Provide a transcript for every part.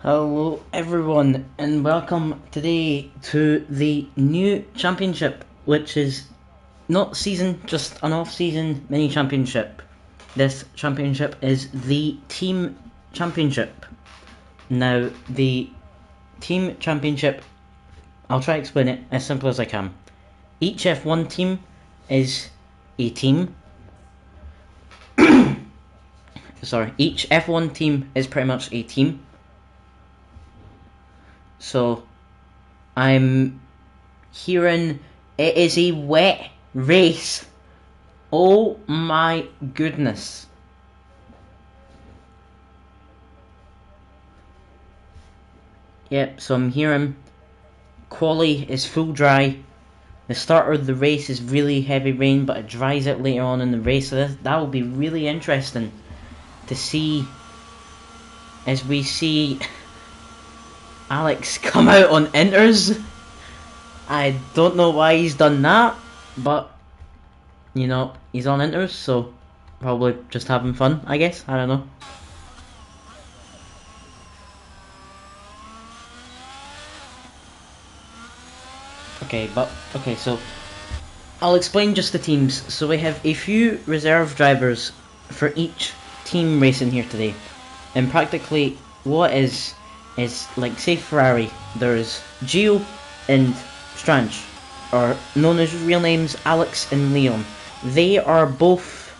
Hello everyone and welcome today to the new championship, which is not season, just an off-season mini championship. This championship is the team championship. Now the team championship, I'll try to explain it as simple as I can. Each F1 team is a team. Each F1 team is pretty much a team. So, I'm hearing it is a wet race. Oh my goodness. Yep, so I'm hearing quali is full dry. The start of the race is really heavy rain, but it dries out later on in the race. So that will be really interesting to see as we see Alex come out on inters. I don't know why he's done that, but you know, he's on inters, so probably just having fun, I guess. I don't know. Okay, so I'll explain just the teams. So we have a few reserve drivers for each team racing here today, and practically what is like, say Ferrari, there's Gio and Strange, or known as real names Alex and Leon. They are both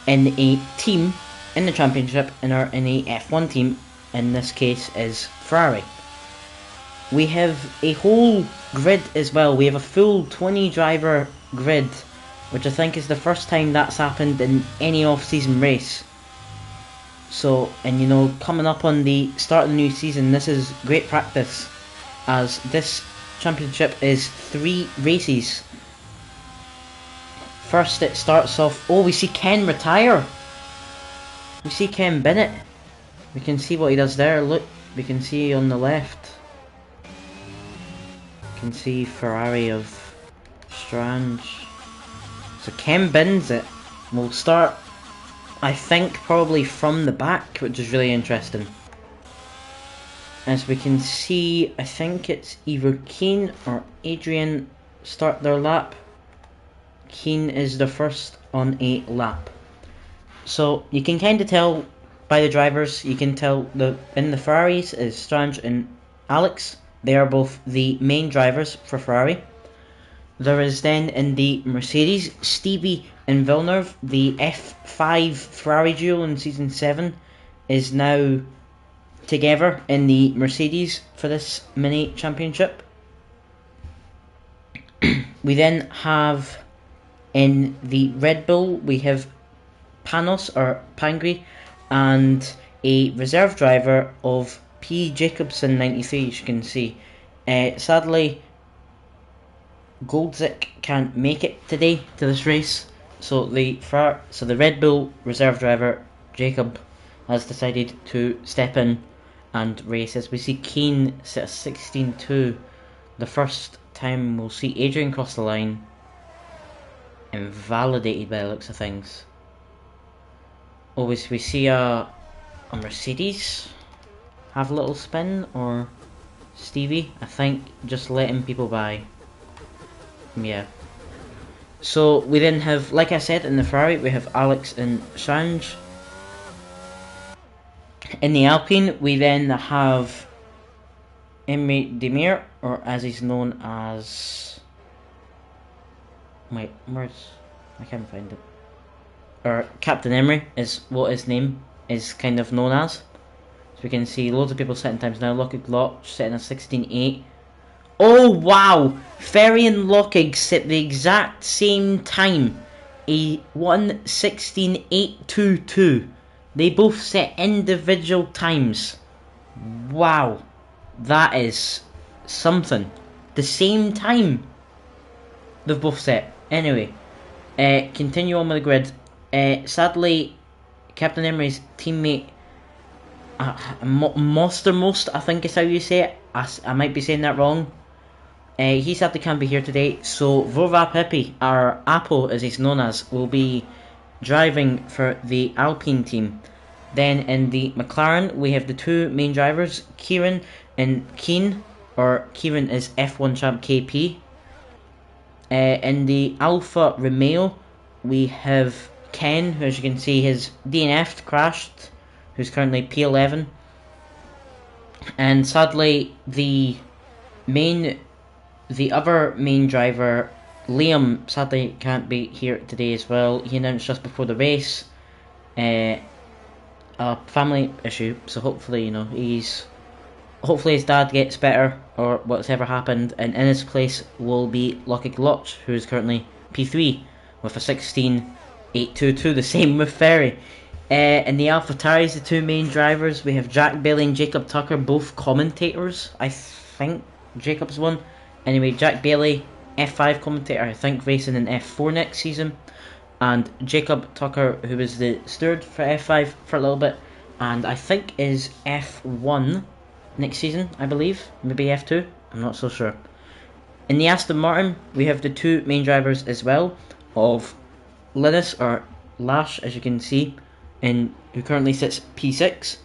in a team in the championship and are in a F1 team. In this case is Ferrari. We have a whole grid as well. We have a full 20 driver grid, which I think is the first time that's happened in any off-season race. So, and you know, coming up on the start of the new season, this is great practice, as this championship is 3 races. First it starts off, we see Ken retire. We see Ken Bennett. We can see what he does there, look, we can see on the left. We can see Ferrari of Strange. So Ken bins it. We'll start, I think, probably from the back, which is really interesting. As we can see, I think it's either Keen or Adrian start their lap. Keen is the first on a lap. So you can kind of tell by the drivers, you can tell in the Ferraris is Strange and Alex. They are both the main drivers for Ferrari. There is then in the Mercedes, Stevie and Villeneuve, the F5 Ferrari duo in Season 7, is now together in the Mercedes for this mini championship. We then have in the Red Bull, we have Panos or Pangri and a reserve driver of P. Jacobson 93, as you can see. Sadly, Goldzik can't make it today to this race, so the Red Bull reserve driver Jacob has decided to step in and race. As we see Keen sit a 16.2, the first time we'll see Adrian cross the line, invalidated by the looks of things. We see a Mercedes have a little spin, or Stevie, I think, just letting people by. Yeah. So we then have, like I said, in the Ferrari, we have Alex and Strange. In the Alpine, we then have Emre Demir, or as he's known as... Wait, I can't find it. Or Captain Emery is what his name is kind of known as. So we can see loads of people setting times now. Lockig Lock setting a 16.8. Oh wow! Ferry and Lockig set the exact same time. A 1:16.822. They both set individual times. Wow. That is something. The same time they've both set. Anyway, continue on with the grid. Sadly, Captain Emery's teammate, Most, I think is how you say it. I might be saying that wrong. He sadly can't be here today, so Vorva Pepe, or Apo as he's known as, will be driving for the Alpine team. Then in the McLaren, we have the two main drivers, Kieran and Keen, or Kieran is F1 champ KP. In the Alfa Romeo, we have Ken, who as you can see his DNF'd, crashed, who's currently P11. And sadly, the other main driver, Liam, sadly can't be here today as well. He announced just before the race a family issue, so hopefully, hopefully his dad gets better or whatever happened, and in his place will be Lucky Glotch, who is currently P3 with a 16.822, the same with Ferry. In the AlphaTauri, the two main drivers, we have Jack Bailey and Jacob Tucker, both commentators. I think Jacob's won. Anyway, Jack Bailey, F5 commentator, I think racing in F4 next season. And Jacob Tucker, who was the steward for F5 for a little bit, and I think is F1 next season, I believe. Maybe F2, I'm not so sure. In the Aston Martin, we have the two main drivers as well, of Linus, or Lash, as you can see, who currently sits P6,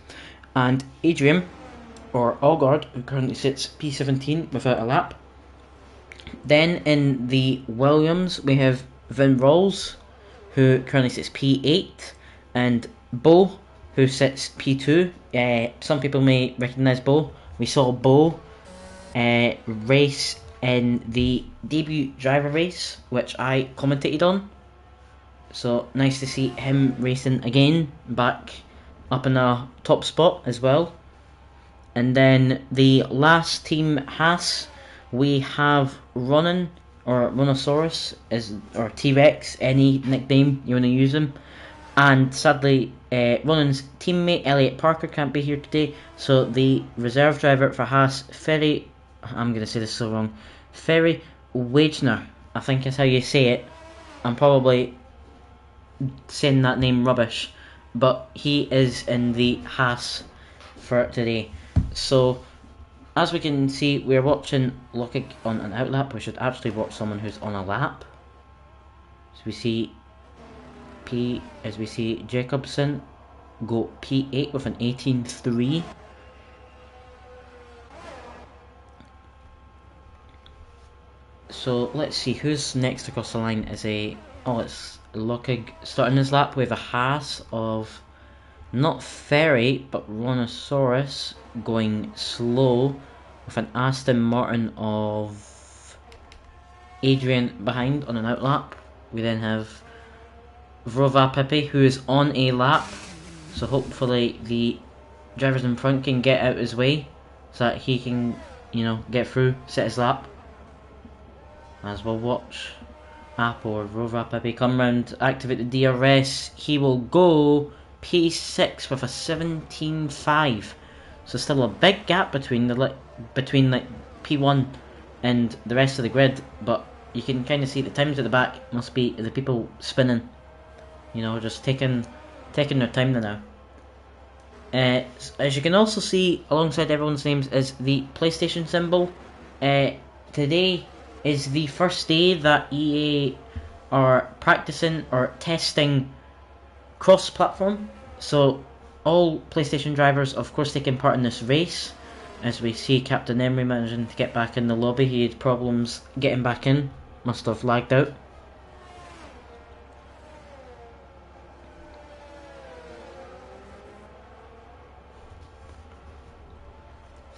and Adrian, or Allgard, who currently sits P17 without a lap. Then in the Williams, we have Vin Rolls, who currently sits P8, and Bo, who sits P2. Some people may recognise Bo. We saw Bo race in the debut driver race, which I commentated on. So nice to see him racing again, back up in a top spot as well. And then the last team, Haas, we have Ronan, or Rhinoceros, or T-Rex, any nickname you want to use him. And sadly, Ronan's teammate Elliot Parker can't be here today, so the reserve driver for Haas, Ferry, I'm going to say this so wrong, Ferry Wagner, I think is how you say it. I'm probably saying that name rubbish, but he is in the Haas for today. So as we can see, we're watching Lukic on an outlap. We should actually watch someone who's on a lap. So we see Jacobson go P8 with an 18.3. So let's see who's next across the line. It's Lukic starting his lap with a Haas of not Ferry but Rhinoceros going slow with an Aston Martin of Adrian behind on an outlap. We then have Vrova Pepe, who is on a lap, so hopefully the drivers in front can get out his way so that he can, get through, set his lap. As we'll watch Apple or Vrova Pepe come round, activate the DRS. He will go P6 with a 17.5. So still a big gap between P1 and the rest of the grid, but you can kind of see the times at the back must be the people spinning, just taking their time now. As you can also see, alongside everyone's names is the PlayStation symbol. Today is the first day that EA are practicing or testing cross-platform, so all PlayStation drivers, of course, taking part in this race. As we see Captain Emery managing to get back in the lobby, he had problems getting back in, must have lagged out.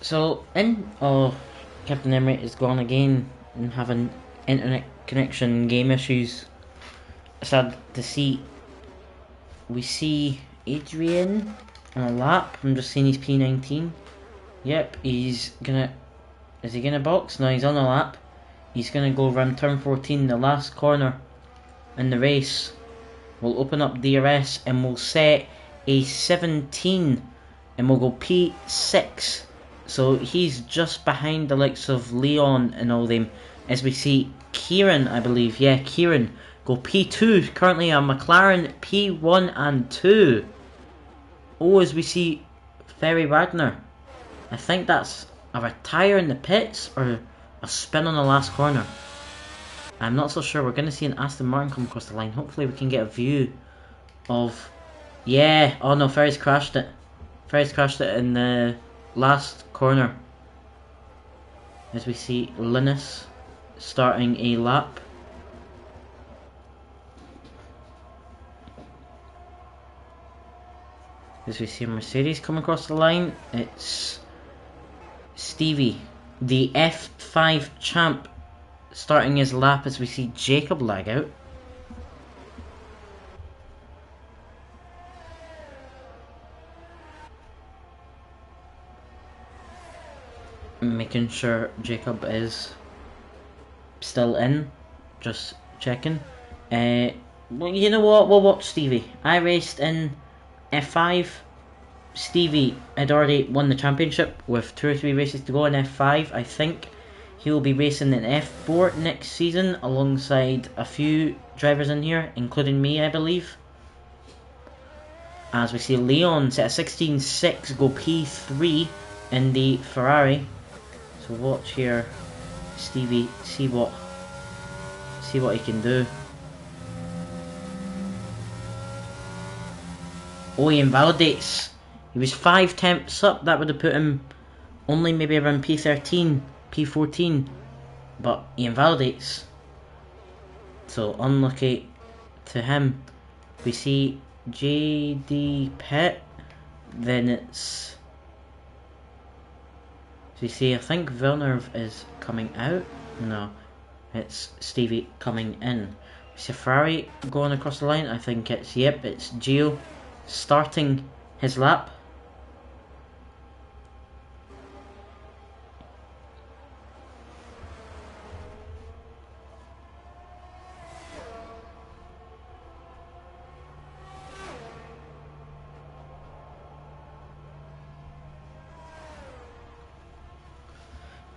So, Captain Emery is gone again and having internet connection game issues. Sad to see. We see Adrian on a lap. I'm just seeing he's P19. Yep, is he gonna box? No, he's on a lap. He's gonna go around turn 14, the last corner in the race. We'll open up DRS and we'll set a 17 and we'll go P6. So he's just behind the likes of Leon and all them. As we see Kieran, I believe, Kieran go P2, currently a McLaren P1 and 2. Oh, as we see Ferry Wagner. I think that's a retire in the pits or a spin on the last corner. I'm not so sure. We're going to see an Aston Martin come across the line. Hopefully we can get a view of Yeah, oh no, Ferry's crashed it. Ferry's crashed it in the last corner. As we see Linus starting a lap. As we see Mercedes come across the line, it's Stevie, the F5 champ, starting his lap as we see Jacob lag out. Making sure Jacob is still in, just checking. Well, you know what, we'll watch Stevie. I raced in F5. Stevie had already won the championship with 2 or 3 races to go in F5. I think he will be racing in F4 next season alongside a few drivers in here, including me, I believe. As we see Leon set a 16.6 go P3 in the Ferrari. So watch here, Stevie, see what he can do. Oh, he invalidates. He was 5 tenths up. That would have put him only maybe around P13, P14. But he invalidates. So unlucky to him. We see JD Pitt. Then it's... So you see, I think Villeneuve is coming out. No, it's Stevie coming in. We see Ferrari going across the line. I think it's, yep, it's Gio starting his lap.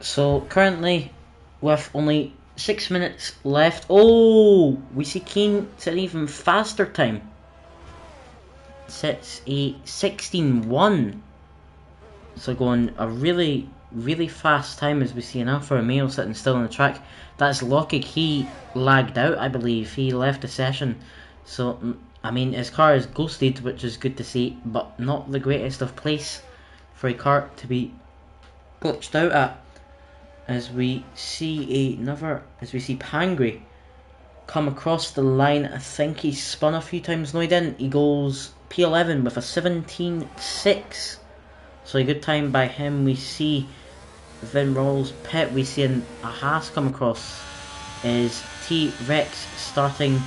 So currently, with only 6 minutes left, oh, we see Keane set an even faster time. Sets a 16.1. So going a really, really fast time as we see an Alfa Romeo sitting still on the track. That's Lockig. He lagged out, I believe. He left the session. So, I mean, his car is ghosted, which is good to see, but not the greatest of place for a car to be glitched out at. As we see Pangri come across the line. I think he spun a few times. No, he didn't. He goes P11 with a 17.6. So a good time by him. We see Vin Rolls pit. We see a Haas come across. Is T-Rex starting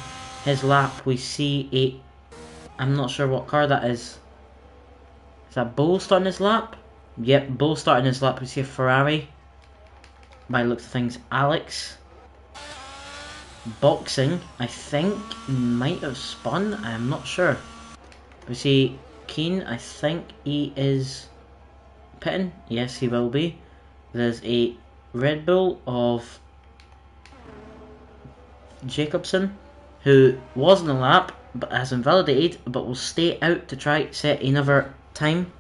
his lap. We see a... I'm not sure what car that is. Is that Bull starting his lap? Yep, Bull starting his lap. We see a Ferrari. By the looks of things, Alex. Boxing, I think, might have spun. I am not sure. We see Keane. I think he is pitting. Yes, he will be. There's a Red Bull of Jacobson, who was in the lap but has invalidated, but will stay out to try set another time.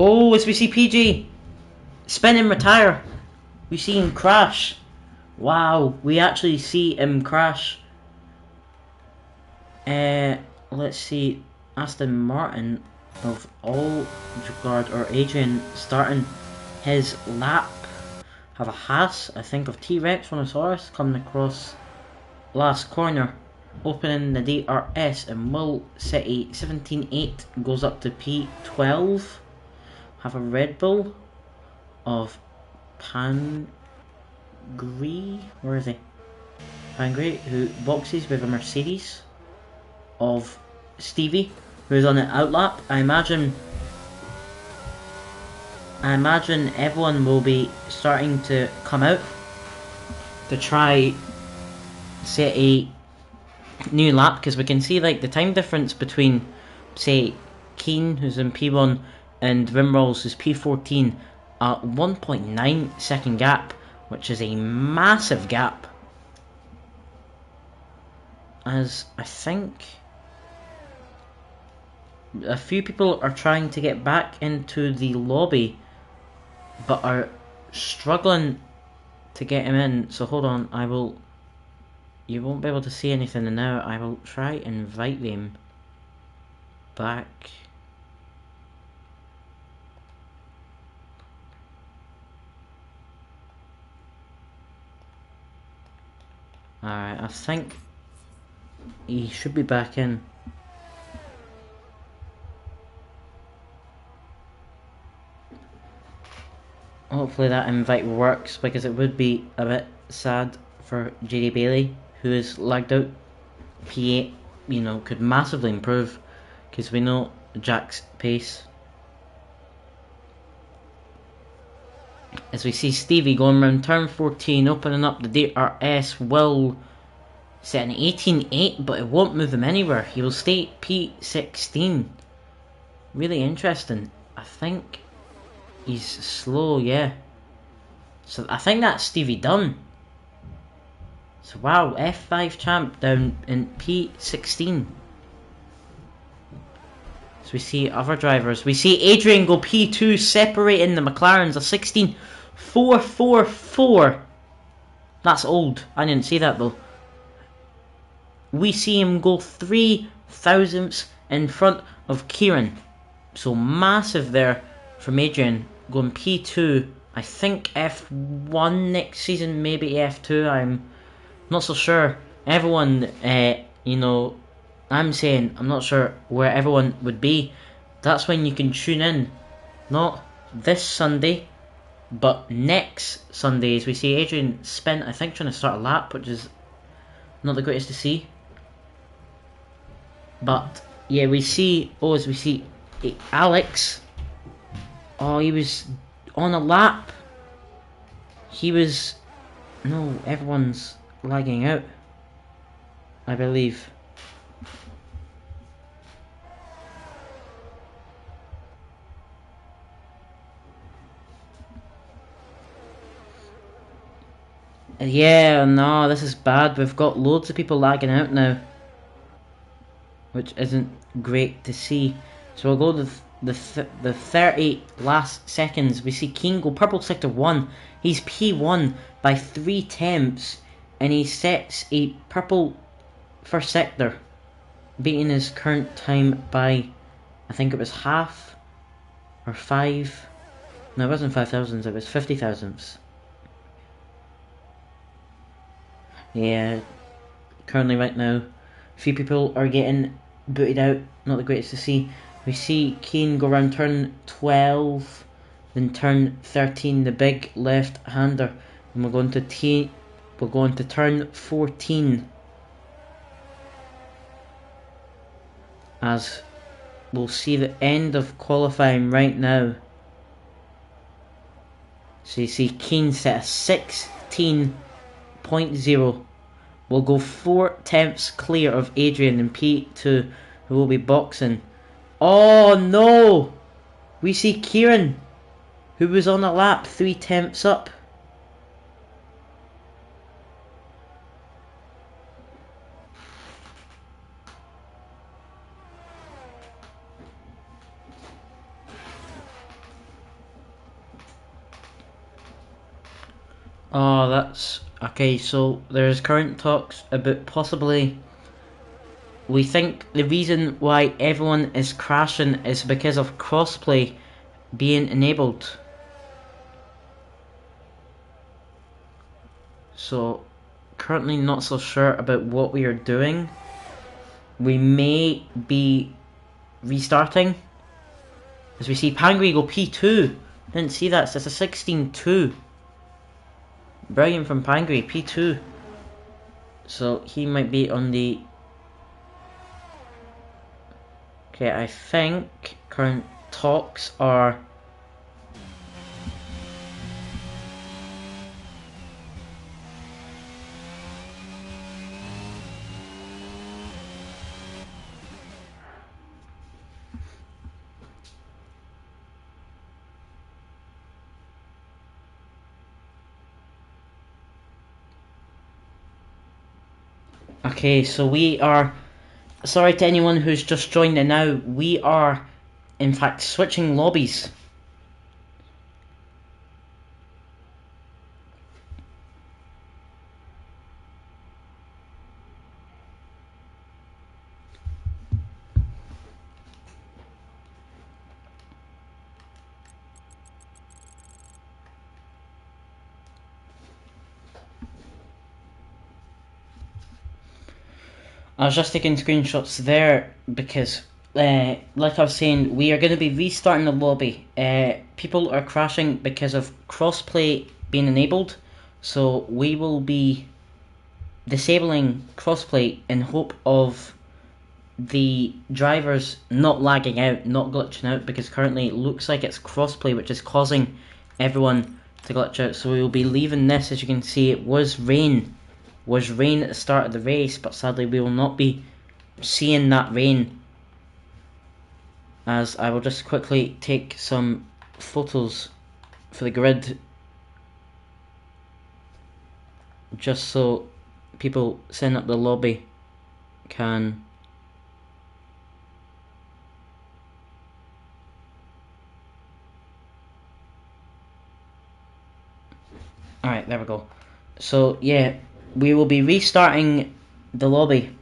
Oh, as we see PG spin and retire. We see him crash. Wow, we actually see him crash. Let's see, Aston Martin of all regard, or Adrian, starting his lap. Have a Haas, I think, of T-Rex Brontosaurus coming across last corner, opening the DRS, and will set a 17.8, goes up to P12. Have a Red Bull of Pangri, where is he? Pangri, who boxes with a Mercedes of Stevie, who is on an outlap. I imagine everyone will be starting to come out to try set a new lap, because we can see like the time difference between, say, Keane, who's in P1, and Rimrolls, who's P14, a 1.9 second gap, which is a massive gap. As I think A few people are trying to get back into the lobby, but are struggling to get him in. So hold on, I will... You won't be able to see anything now. I will try and invite them back. Alright, I think he should be back in. Hopefully that invite works, because it would be a bit sad for JD Bailey, who is lagged out. P8, you know, could massively improve, because we know Jack's pace. As we see Stevie going around turn 14, opening up the DRS, will set an 18.8, but it won't move him anywhere. He will stay P16. Really interesting. I think he's slow, yeah. So I think that's Stevie done. So wow, F5 champ down in P16. So we see other drivers. We see Adrian go P2, separating the McLarens. A 16.444. That's old. I didn't see that though. We see him go 3 thousandths in front of Kieran. So massive there from Adrian, going P2. I think F1 next season, maybe F2. I'm not so sure. Everyone, you know, I'm saying I'm not sure where everyone would be. That's when you can tune in. Not this Sunday, but next Sunday, as we see Adrian spin, I think trying to start a lap, which is not the greatest to see. But yeah, we see, as we see Alex. Oh, he was on a lap. He was... No, everyone's lagging out, I believe. Yeah, no, this is bad. We've got loads of people lagging out now, which isn't great to see. So we'll go to the 30 last seconds. We see Keane go purple sector 1. He's P1 by 3 tenths, and he sets a purple first sector, beating his current time by, I think it was half or 5. No, it wasn't 5 thousandths, it was 50 thousandths. Yeah, currently right now, a few people are getting booted out, not the greatest to see. We see Keane go around turn 12, then turn 13, the big left-hander, and we're going to turn 14, as we'll see the end of qualifying right now. So you see Keane set a 16.0. We'll go 4 tenths clear of Adrian in P2, who will be boxing. Oh no! We see Kieran, who was on a lap, 3 tenths up. Oh, that's... Okay, so there's current talks about possibly... We think the reason why everyone is crashing is because of crossplay being enabled. So, currently not so sure about what we are doing. We may be restarting. As we see Pangui go P2. Didn't see that, so it's a 16.2. Brilliant from Pangui, P2. So he might be on the... Okay, I think current talks are... Okay, so we are sorry to anyone who's just joined in now. We are, in fact, switching lobbies. I was just taking screenshots there because, like I was saying, we are going to be restarting the lobby. People are crashing because of crossplay being enabled, so we will be disabling crossplay in hope of the drivers not lagging out, not glitching out, because currently it looks like it's crossplay which is causing everyone to glitch out. So we will be leaving this. As you can see, it was rain at the start of the race, but sadly we will not be seeing that rain, as I will just quickly take some photos for the grid just so people setting up the lobby can alright, there we go. So yeah, we will be restarting the lobby.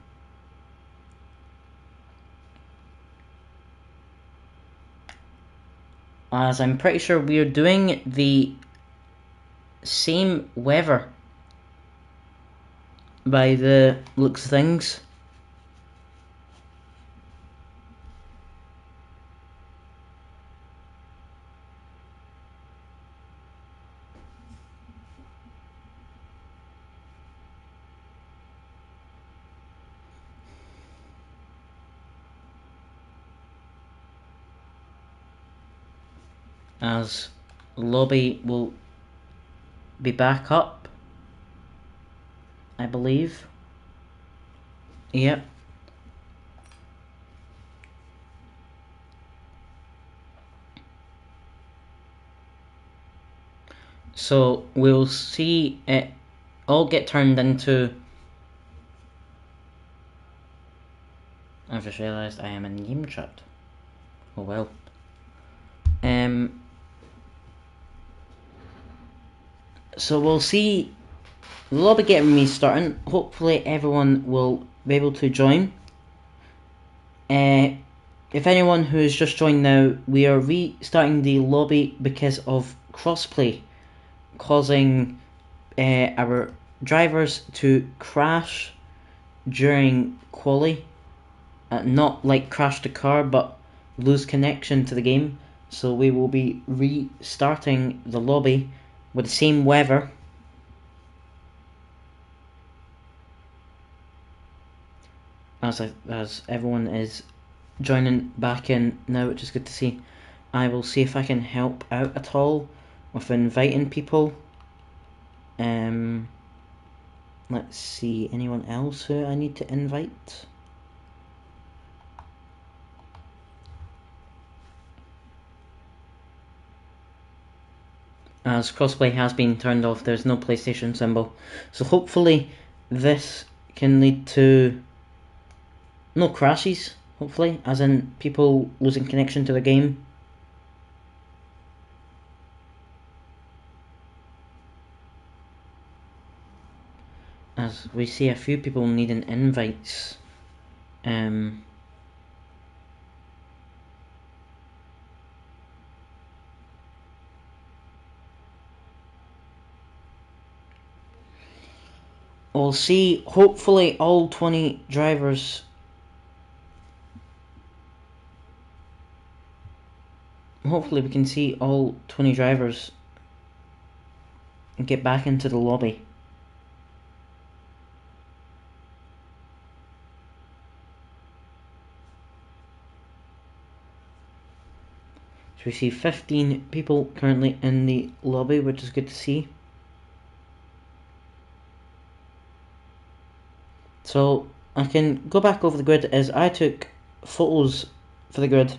As I'm pretty sure we are doing the same weather by the looks of things. As lobby will be back up, I believe. Yep. So we'll see it all get turned into... I've just realised I am in game chat. Oh well. So we'll see the lobby getting restarting. Hopefully everyone will be able to join. If anyone who has just joined now, we are restarting the lobby because of crossplay causing our drivers to crash during quali. Not like crash the car, but lose connection to the game. So we will be restarting the lobby with the same weather. As everyone is joining back in now, which is good to see. I will see if I can help out at all with inviting people. Let's see, anyone else who I need to invite? As crossplay has been turned off, there's no PlayStation symbol. So hopefully this can lead to no crashes, hopefully, as in people losing connection to the game. As we see a few people needing invites. We'll see, hopefully, all 20 drivers. Hopefully we can see all 20 drivers and get back into the lobby. So we see 15 people currently in the lobby, which is good to see. So I can go back over the grid as I took photos for the grid.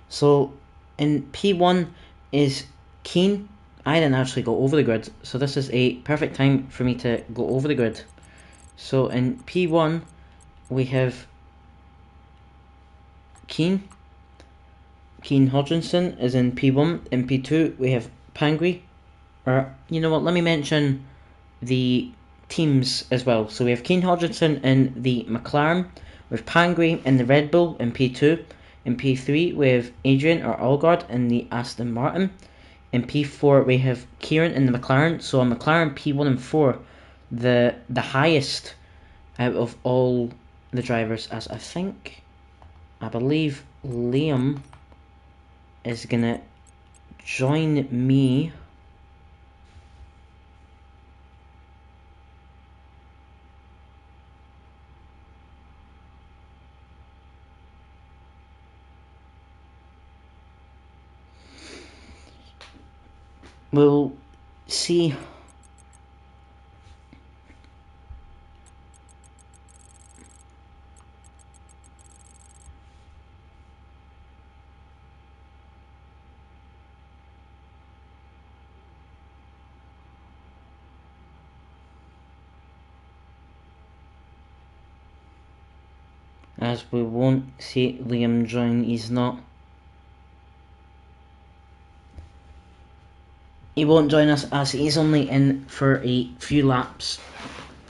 So in P1 is Keen. I didn't actually go over the grid, so this is a perfect time for me to go over the grid. So in P1 we have Keen Hodgkinson is in P1. In P2 we have Pangui. Or, you know what, let me mention the teams as well. So we have Keen Hodgkinson in the McLaren, with Pangui in the Red Bull in P2. In P3 we have Adrian or Allgard in the Aston Martin. In P4 we have Kieran in the McLaren. So on McLaren P1 and 4, the highest out of all the drivers, as I believe Liam is gonna join me. We'll see. As we won't see Liam join, he won't join us as he's only in for a few laps,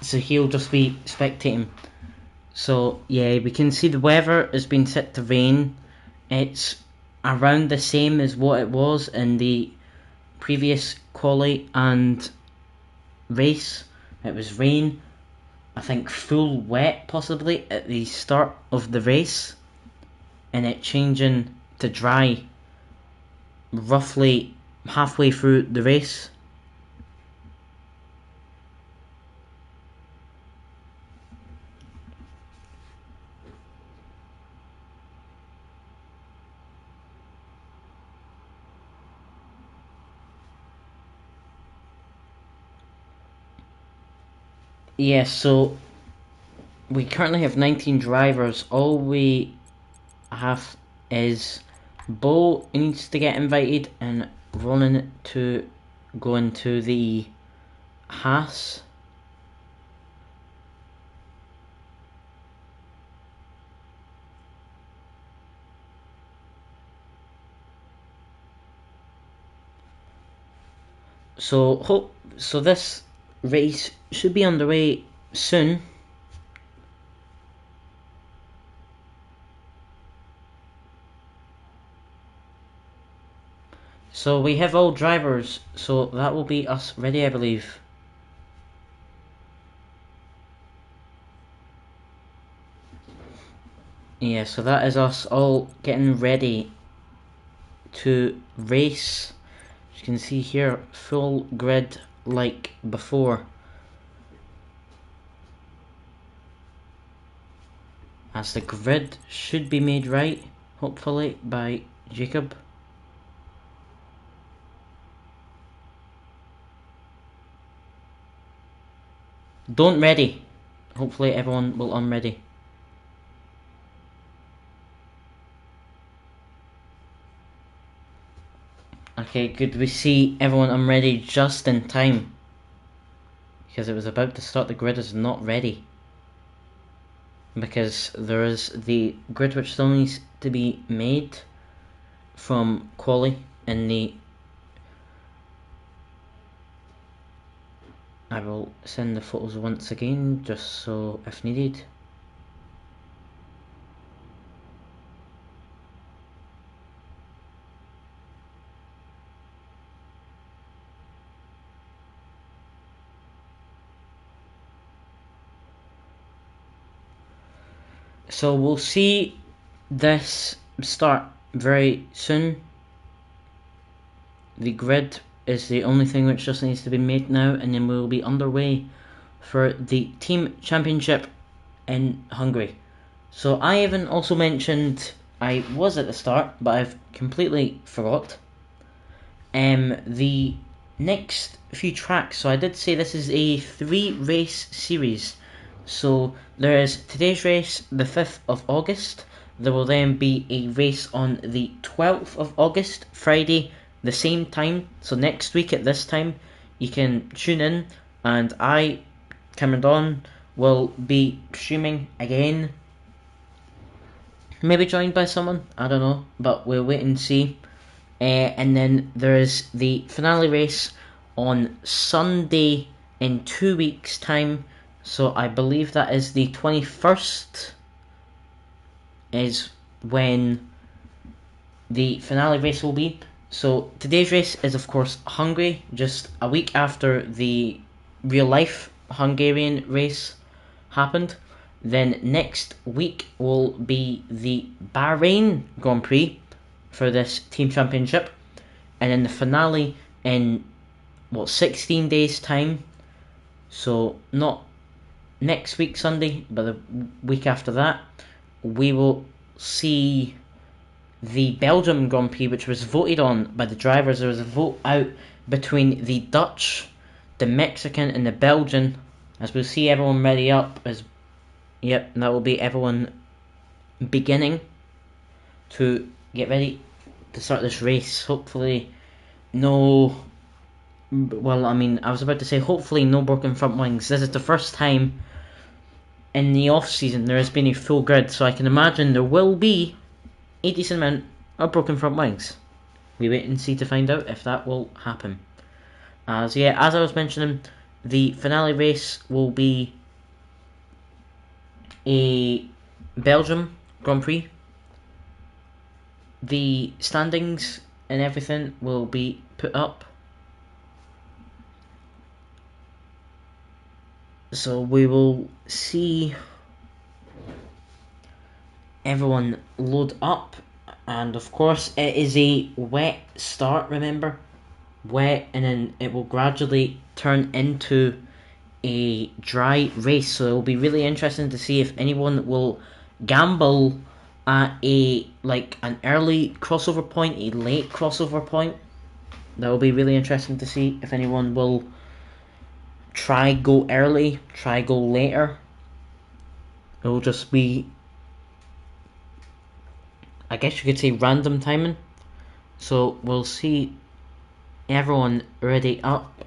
so he'll just be spectating. So yeah, we can see the weather has been set to rain. It's around the same as what it was in the previous quali and race. It was rain, I think full wet possibly at the start of the race, and it changing to dry roughly halfway through the race. Yes, so we currently have 19 drivers. All we have is Bo needs to get invited and Ronan to go into the Haas. So this race should be underway soon. So we have all drivers, so that will be us ready, I believe. Yeah, so that is us all getting ready to race. As you can see here, full grid like before. As the grid should be made right, hopefully, by Jacob. Don't ready. Hopefully everyone will unready. Okay, good. We see everyone unready just in time, because it was about to start. The grid is not ready, because there is the grid which still needs to be made from quali in the... I will send the photos once again, just so if needed. So we'll see this start very soon. The grid is the only thing which just needs to be made now, and then we'll be underway for the team championship in Hungary. So I haven't also mentioned, I was at the start, but I've completely forgot. The next few tracks. So I did say this is a 3-race series. So there is today's race, the 5th of August. There will then be a race on the 12th of August, Friday, the same time. So next week at this time, you can tune in, and I, Cameron Don, will be streaming again maybe joined by someone, I don't know, but we'll wait and see. And then there is the finale race on Sunday in 2 weeks' time. So I believe that is the 21st is when the finale race will be. So today's race is of course Hungary, just a week after the real life Hungarian race happened. Then next week will be the Bahrain Grand Prix for this team championship, and then the finale in 16 days time. So not next week Sunday, but the week after that, we will see the Belgium Grand Prix, which was voted on by the drivers. There was a vote out between the Dutch, the Mexican, and the Belgian. As we'll see everyone ready up, that will be everyone beginning to get ready to start this race. Hopefully I was about to say hopefully no broken front wings. This is the first time in the off season there has been a full grid, so I can imagine there will be a decent amount of broken front wings. We wait and see to find out if that will happen. As I was mentioning, the finale race will be a Belgium Grand Prix. The standings and everything will be put up, so we will see everyone load up. And of course it is a wet start, remember, wet, and then it will gradually turn into a dry race. So it will be really interesting to see if anyone will gamble at an early crossover point, a late crossover point. That will be really interesting to see if anyone will try go early, try go later. It will just be, I guess you could say, random timing. So we'll see everyone ready up.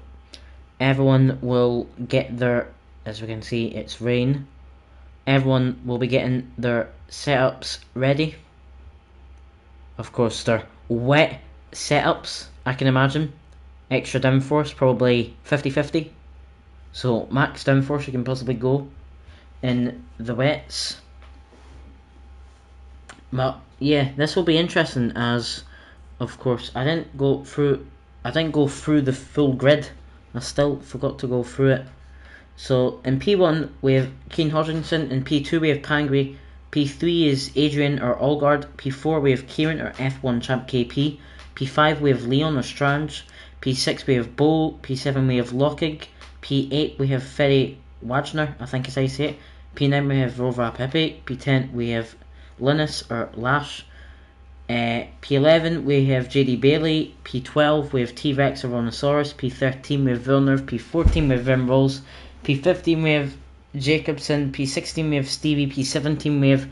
Everyone will get their, as we can see it's rain, everyone will be getting their setups ready. Of course they're wet setups, I can imagine. Extra downforce, probably 50-50. So max downforce you can possibly go in the wets. But yeah, this will be interesting, as of course I didn't go through the full grid. I still forgot to go through it. So in P1 we have Kane Hodgkinson, in P2 we have Pangri, P3 is Adrian or Allgard, P4 we have Kieran or F1 champ KP, P5 we have Leon or Strange, P6 we have Bo, P7 we have Lockig, P8 we have Ferry Wagner, I think is how you say it, P9 we have Rova Pepe, P10 we have Linus or Lash, P11 we have JD Bailey, P12 we have T-Rex or Rhinoceros, P13 we have Villeneuve, P14 we have Vim Rolls, P15 we have Jacobson, P16 we have Stevie, P17 we have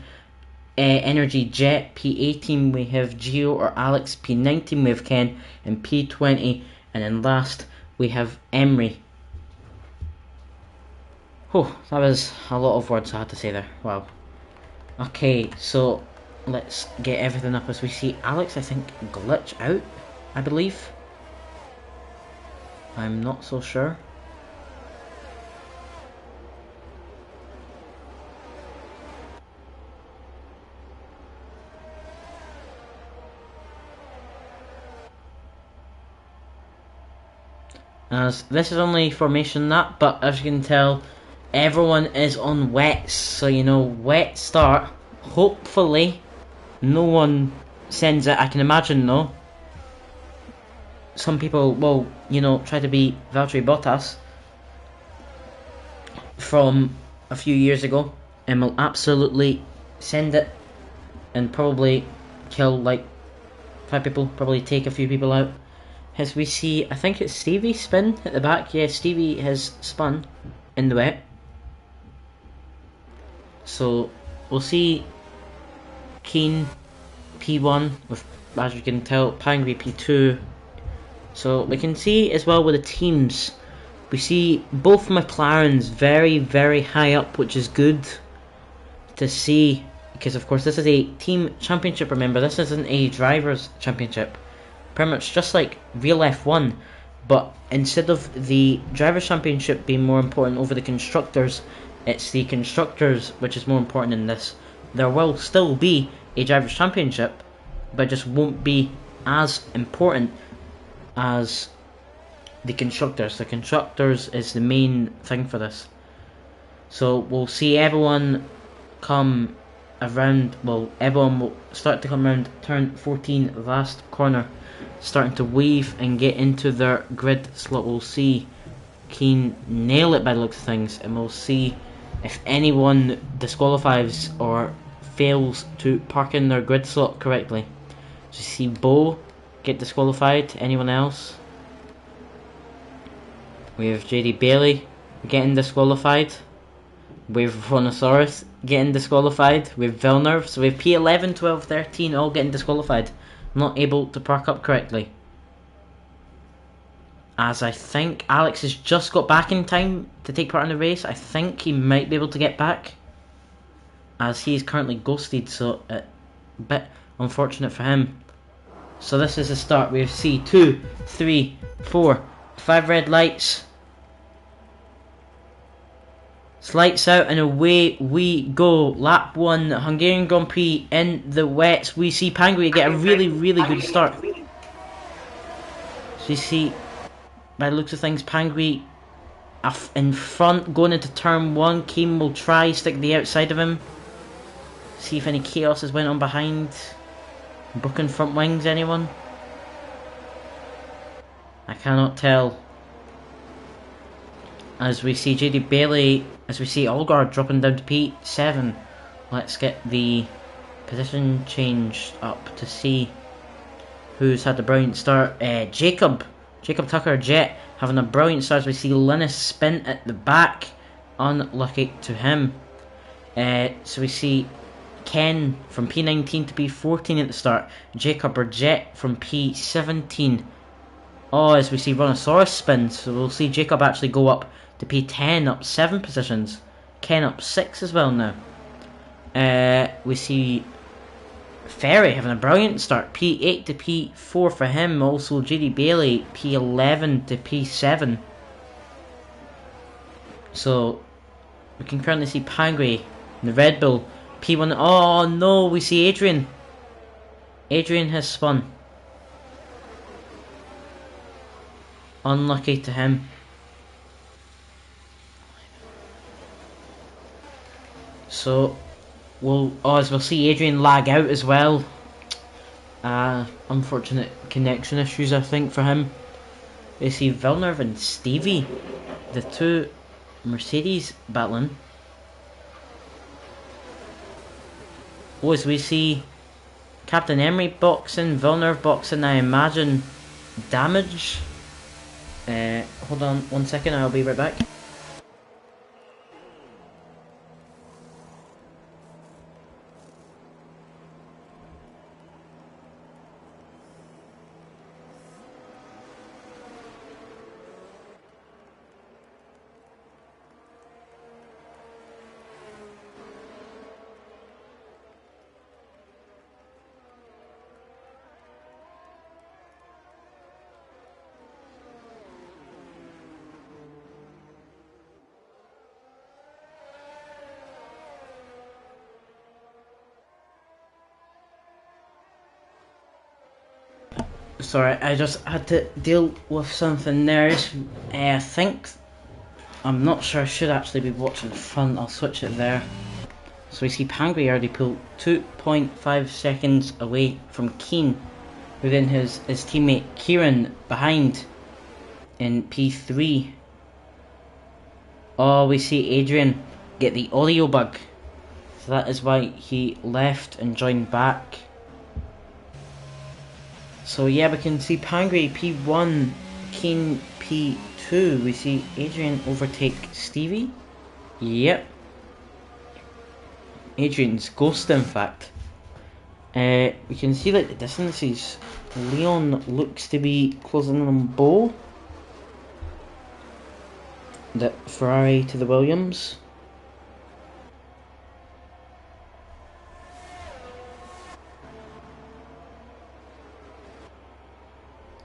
Energy Jet, P18 we have Gio or Alex, P19 we have Ken, and P20, and then last we have Emery. Oh, that was a lot of words I had to say there. Wow. Okay, so let's get everything up as we see Alex, I think, glitch out, I believe. I'm not so sure. As this is only formation that, but as you can tell, everyone is on wets, so wet start. Hopefully no one sends it. I can imagine though, some people will, try to be Valtteri Bottas from a few years ago and will absolutely send it and probably kill 5 people, probably take a few people out. As we see, I think it's Stevie spin at the back. Yeah, Stevie has spun in the wet. So we'll see Keen P1 with, as you can tell, Pangri P2. So we can see as well with the teams, we see both McLarens very, very high up, which is good to see. because of course this is a team championship, remember, this isn't a driver's championship. Pretty much just like real F1, but instead of the driver's championship being more important over the constructors, it's the constructors which is more important in this. There will still be a driver's championship, but it just won't be as important as the constructors. The constructors is the main thing for this. So we'll see everyone come around, well, everyone will start to come around turn 14, last corner, starting to weave and get into their grid slot. We'll see Keen nail it by the looks of things, and we'll see if anyone disqualifies or fails to park in their grid slot correctly. So you see Bo get disqualified. Anyone else? We have JD Bailey getting disqualified. We have Rhinoceros getting disqualified. We have Villeneuve. So we have P11, 12, 13 all getting disqualified. Not able to park up correctly. As I think Alex has just got back in time to take part in the race. I think he might be able to get back, as he is currently ghosted, so a bit unfortunate for him. So this is the start. We have C2, 3, 4, 5 red lights. Lights out and away we go. Lap 1, Hungarian Grand Prix in the wets. We see Pangui get a really good start. So you see, by the looks of things, Pangui in front going into turn 1. Keem will try stick the outside of him. See if any chaos has went on behind. Broken front wings, anyone? I cannot tell. As we see JD Bailey, as we see Olgard dropping down to P7. Let's get the position changed up to see who's had a brilliant start. Jacob Tucker Jet having a brilliant start, as we see Linus spin at the back. Unlucky to him. So we see Ken from P19 to P14 at the start. Jacob or Jet from P17. Oh, as we see Rhinoceros spin, so we'll see Jacob actually go up to P10, up 7 positions. Ken up 6 as well now. We see Ferry having a brilliant start, P8 to P4 for him. Also JD Bailey, P11 to P7. So we can currently see Pangui in the Red Bull, P1. Oh no, we see Adrian. Adrian has spun. Unlucky to him. So as we'll see Adrian lag out as well. Unfortunate connection issues, I think, for him. We see Villeneuve and Stevie, the two Mercedes battling. As we see Captain Emery boxing, Villeneuve boxing, I imagine damage. Hold on 1 second, I'll be right back. Sorry, I just had to deal with something there. I think, I'm not sure, I should actually be watching the front. I'll switch it there. So we see Pangui already pulled 2.5 seconds away from Keen, who then his teammate Kieran behind in P3. Oh, we see Adrian get the audio bug, so that is why he left and joined back. So yeah, we can see Pangui P1, Keen P2. We see Adrian overtake Stevie. Yep. Adrian's ghost, in fact. We can see like the distances. Leon looks to be closing on Bo. The Ferrari to the Williams.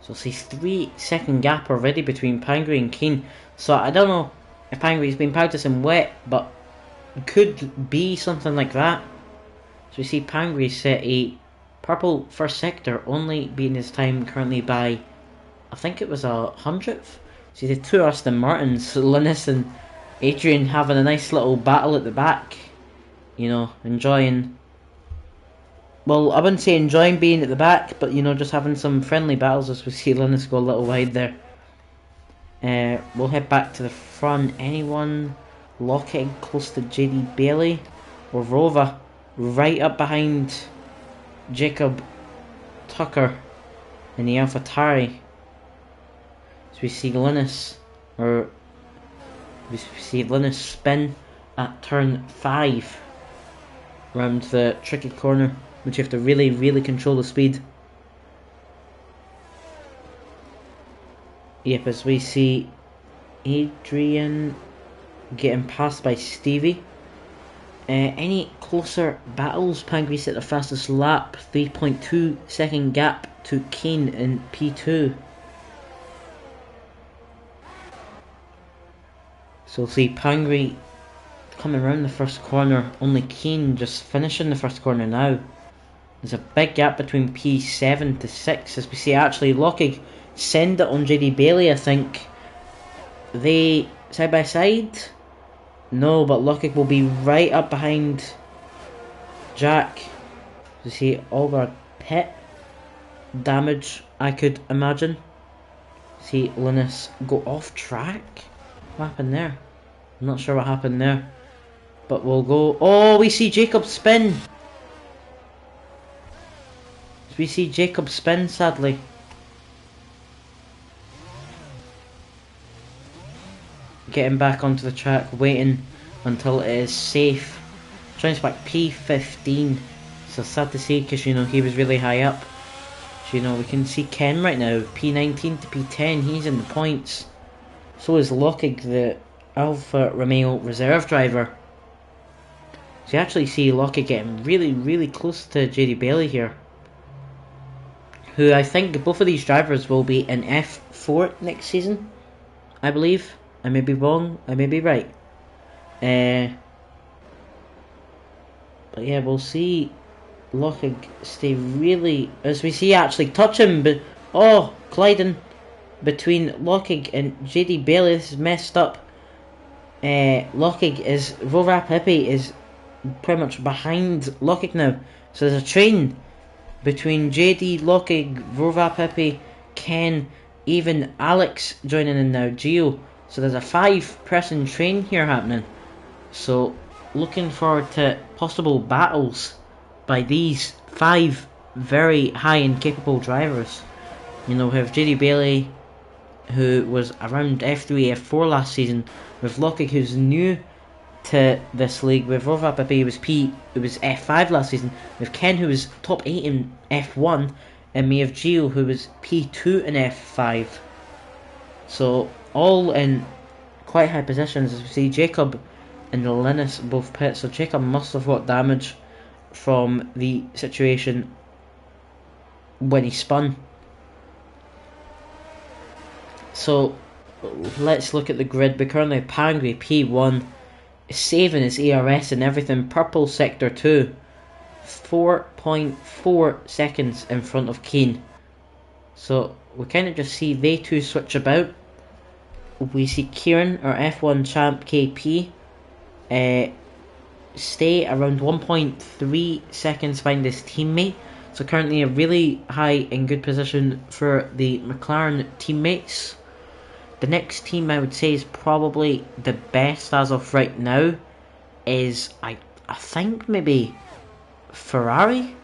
So see 3-second gap already between Pangri and Kane. So I don't know if Pangri's been practicing wet, but could be something like that. So we see Pangri set a purple first sector, only beating his time currently by, I think it was 100th. See the two Aston Martins, Linus and Adrian, having a nice little battle at the back. You know, enjoying. Well, I wouldn't say enjoying being at the back, but you know, just having some friendly battles as we see Linus go a little wide there. We'll head back to the front. Anyone? Lockheed close to JD Bailey or Rova right up behind Jacob Tucker in the AlphaTauri. So we see Linus spin at turn 5 around the tricky corner, which you have to really control the speed. Yep, as we see Adrian getting passed by Stevie. Any closer battles? Pangri set the fastest lap, 3.2 second gap to Kane in P2. So we'll see Pangri coming around the first corner, only Kane just finishing the first corner now. There's a big gap between P7 to 6 as we see actually Lockheed send it on JD Bailey, I think. They side by side? No, but Lockheed will be right up behind Jack. You see over pit damage, I could imagine. See Linus go off track. What happened there? I'm not sure what happened there. But we'll go. Oh, we see Jacob spin. We see Jacob spin, sadly. Getting back onto the track, waiting until it is safe. Trying to back P15. So sad to see because, you know, he was really high up. So, you know, we can see Ken right now. P19 to P10, he's in the points. So is Lockheed, the Alfa Romeo reserve driver. So you actually see Lockheed getting really close to JD Bailey here. Who I think both of these drivers will be in F4 next season, I believe. I may be wrong, I may be right. But yeah, we'll see Lockheed stay really, as we see actually touch him, but oh, colliding between Lockheed and JD Bailey. This is messed up. Lockheed is, Rova Pippi is pretty much behind Lockheed now. So there's a train between JD, Lockheed, Rova Pippi, Ken, even Alex joining in now, Gio. So there's a 5-person train here happening. So looking forward to possible battles by these 5 very high and capable drivers. You know, we have JD Bailey, who was around F3, F4 last season, with Lockheed, who's new to this league, with Rova Pippi, who was F5 last season, with Ken, who was top 8 in F1, and we have Gio, who was P2 in F5. So all in quite high positions, as we see Jacob and Linus both pit. So Jacob must have got damage from the situation when he spun. So let's look at the grid. We currently have Pangri P1 saving his ERS and everything. Purple sector 2, 4.4 seconds in front of Kane. So we kind of just see they two switch about. We see Kieran, our F1 champ KP, stay around 1.3 seconds behind his teammate. So currently a really high and good position for the McLaren teammates. The next team I would say is probably the best as of right now is I think maybe Ferrari.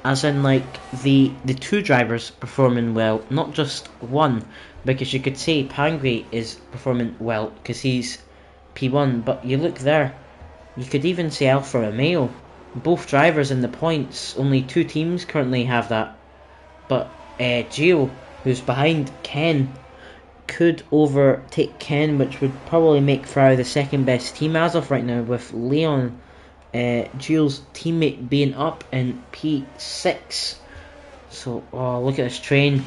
As in like the two drivers performing well, not just one, because you could say Pangri is performing well because he's P1, but you look there, you could even say Alfa Romeo, both drivers in the points, only 2 teams currently have that, but Gio, who's behind Ken, could overtake Ken, which would probably make Ferrari the second best team as of right now, with Leon, Gio's teammate, being up in P6. So, oh, look at this train.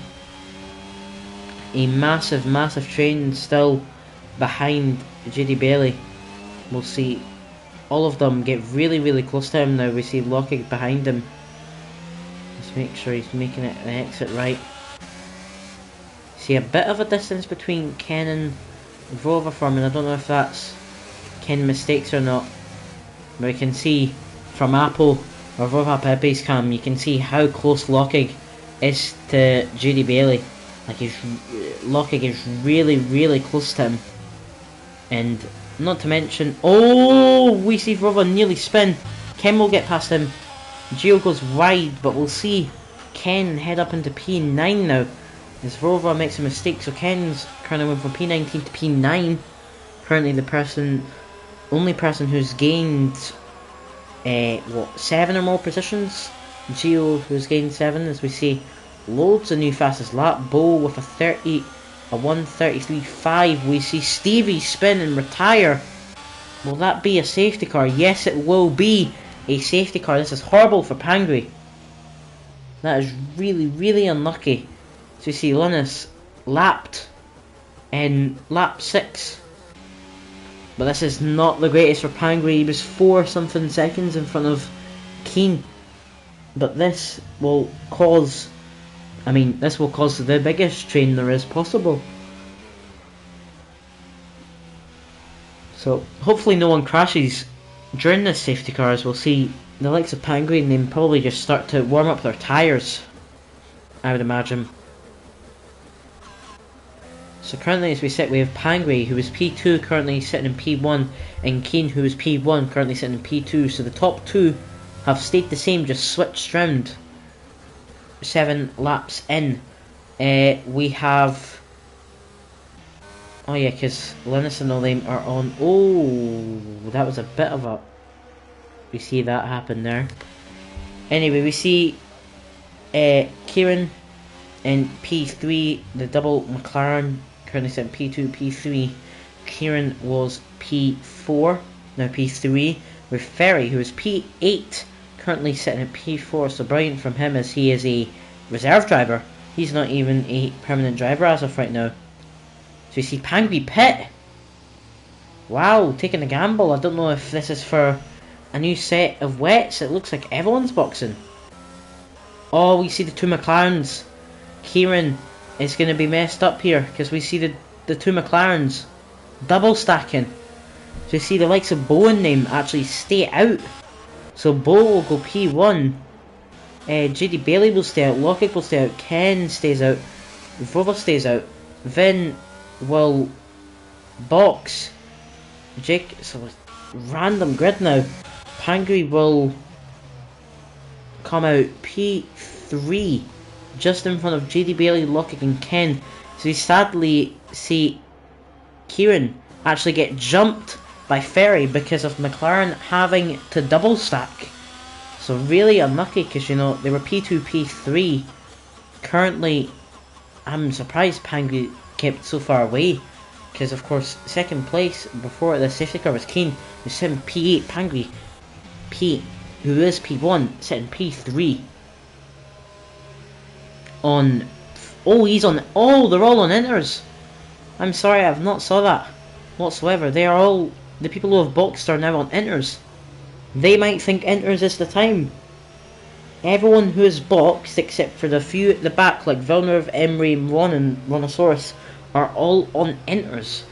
A massive, massive train still behind JD Bailey. We'll see all of them get really, really close to him now. We see Lockig behind him. Let's make sure he's making it the exit right. See a bit of a distance between Ken and Vrova Farm, and I don't know if that's Ken mistakes or not. But we can see from Apple or Vrova Pepe's cam, you can see how close Lockig is to Judy Bailey. Like Lockig is really, really close to him. And not to mention, oh, we see Vrova nearly spin. Ken will get past him. Gio goes wide, but we'll see Ken head up into P9 now. As Vrova makes a mistake, so Ken's currently went from P19 to P9. Currently the only person who's gained 7 or more positions. Gio, who's gained 7, as we see loads of new fastest lap. Bo with a 1:33.5. We see Stevie spin and retire. Will that be a safety car? Yes, it will be a safety car. This is horrible for Pangui. That is really, really unlucky. So we see Linus lapped in lap 6. But this is not the greatest for Pangui. He was 4 something seconds in front of Keen. But this will cause, the biggest train there is possible. So hopefully no one crashes during this safety car, as we'll see the likes of Pangui and them probably just start to warm up their tyres, I would imagine. So currently as we sit, we have Pangui, who is P2, currently sitting in P1, and Keen, who is P1, currently sitting in P2. So the top 2 have stayed the same, just switched round 7 laps in. We have, oh yeah, because Linus and all them are on. Oh, that was a bit of a, we see that happen there. Anyway, we see Kieran in P3, the double McLaren, currently set in P2, P3. Kieran was P4, now P3, with Ferry, who is P8, currently sitting at P4. So brilliant from him, as he is a reserve driver. He's not even a permanent driver as of right now. So you see Pangui pit. Wow, taking a gamble. I don't know if this is for a new set of wets. It looks like everyone's boxing. Oh, we see the 2 McLarens. Kieran is going to be messed up here, because we see the 2 McLarens double stacking. So you see the likes of Bo and them actually stay out. So Bo will go P1. JD Bailey will stay out. Lockig will stay out. Ken stays out. Vrova stays out. Vin will box. Jake, so random grid now. Pangui will come out P3, just in front of JD Bailey, Lockig and Ken. So we sadly see Kieran actually get jumped by Ferry because of McLaren having to double stack. So really unlucky, because you know they were P2, P3. Currently, I'm surprised Pangui kept so far away, because of course second place before the safety car was Keen, who's sitting P8. Pangui, who is P1, sitting P3. On, oh, he's on, oh, they're all on inters. I'm sorry, I've not saw that whatsoever. They are all, the people who have boxed are now on inters. They might think inters is the time. Everyone who is boxed, except for the few at the back like Villeneuve, Emery, Ron and Rhinoceros, are all on inters.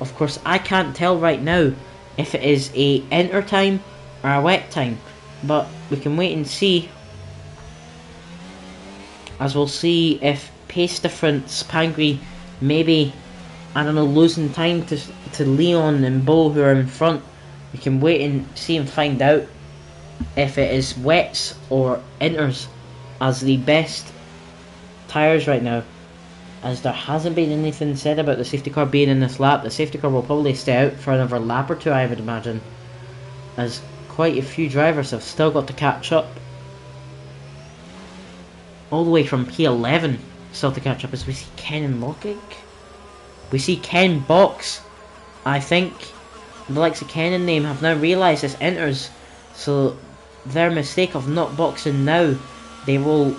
Of course, I can't tell right now if it is a enter time or a wet time, but we can wait and see, as we'll see if pace difference, Pangui maybe, I don't know, losing time to Leon and Bo, who are in front. We can wait and see and find out if it is wets or inters as the best tyres right now, as there hasn't been anything said about the safety car being in this lap. The safety car will probably stay out for another lap or 2, I would imagine, as quite a few drivers have still got to catch up, all the way from P11 still to catch up, as we see Ken and Lockig. We see Ken box. I think the likes of Ken and them have now realised this enters, so their mistake of not boxing now, they will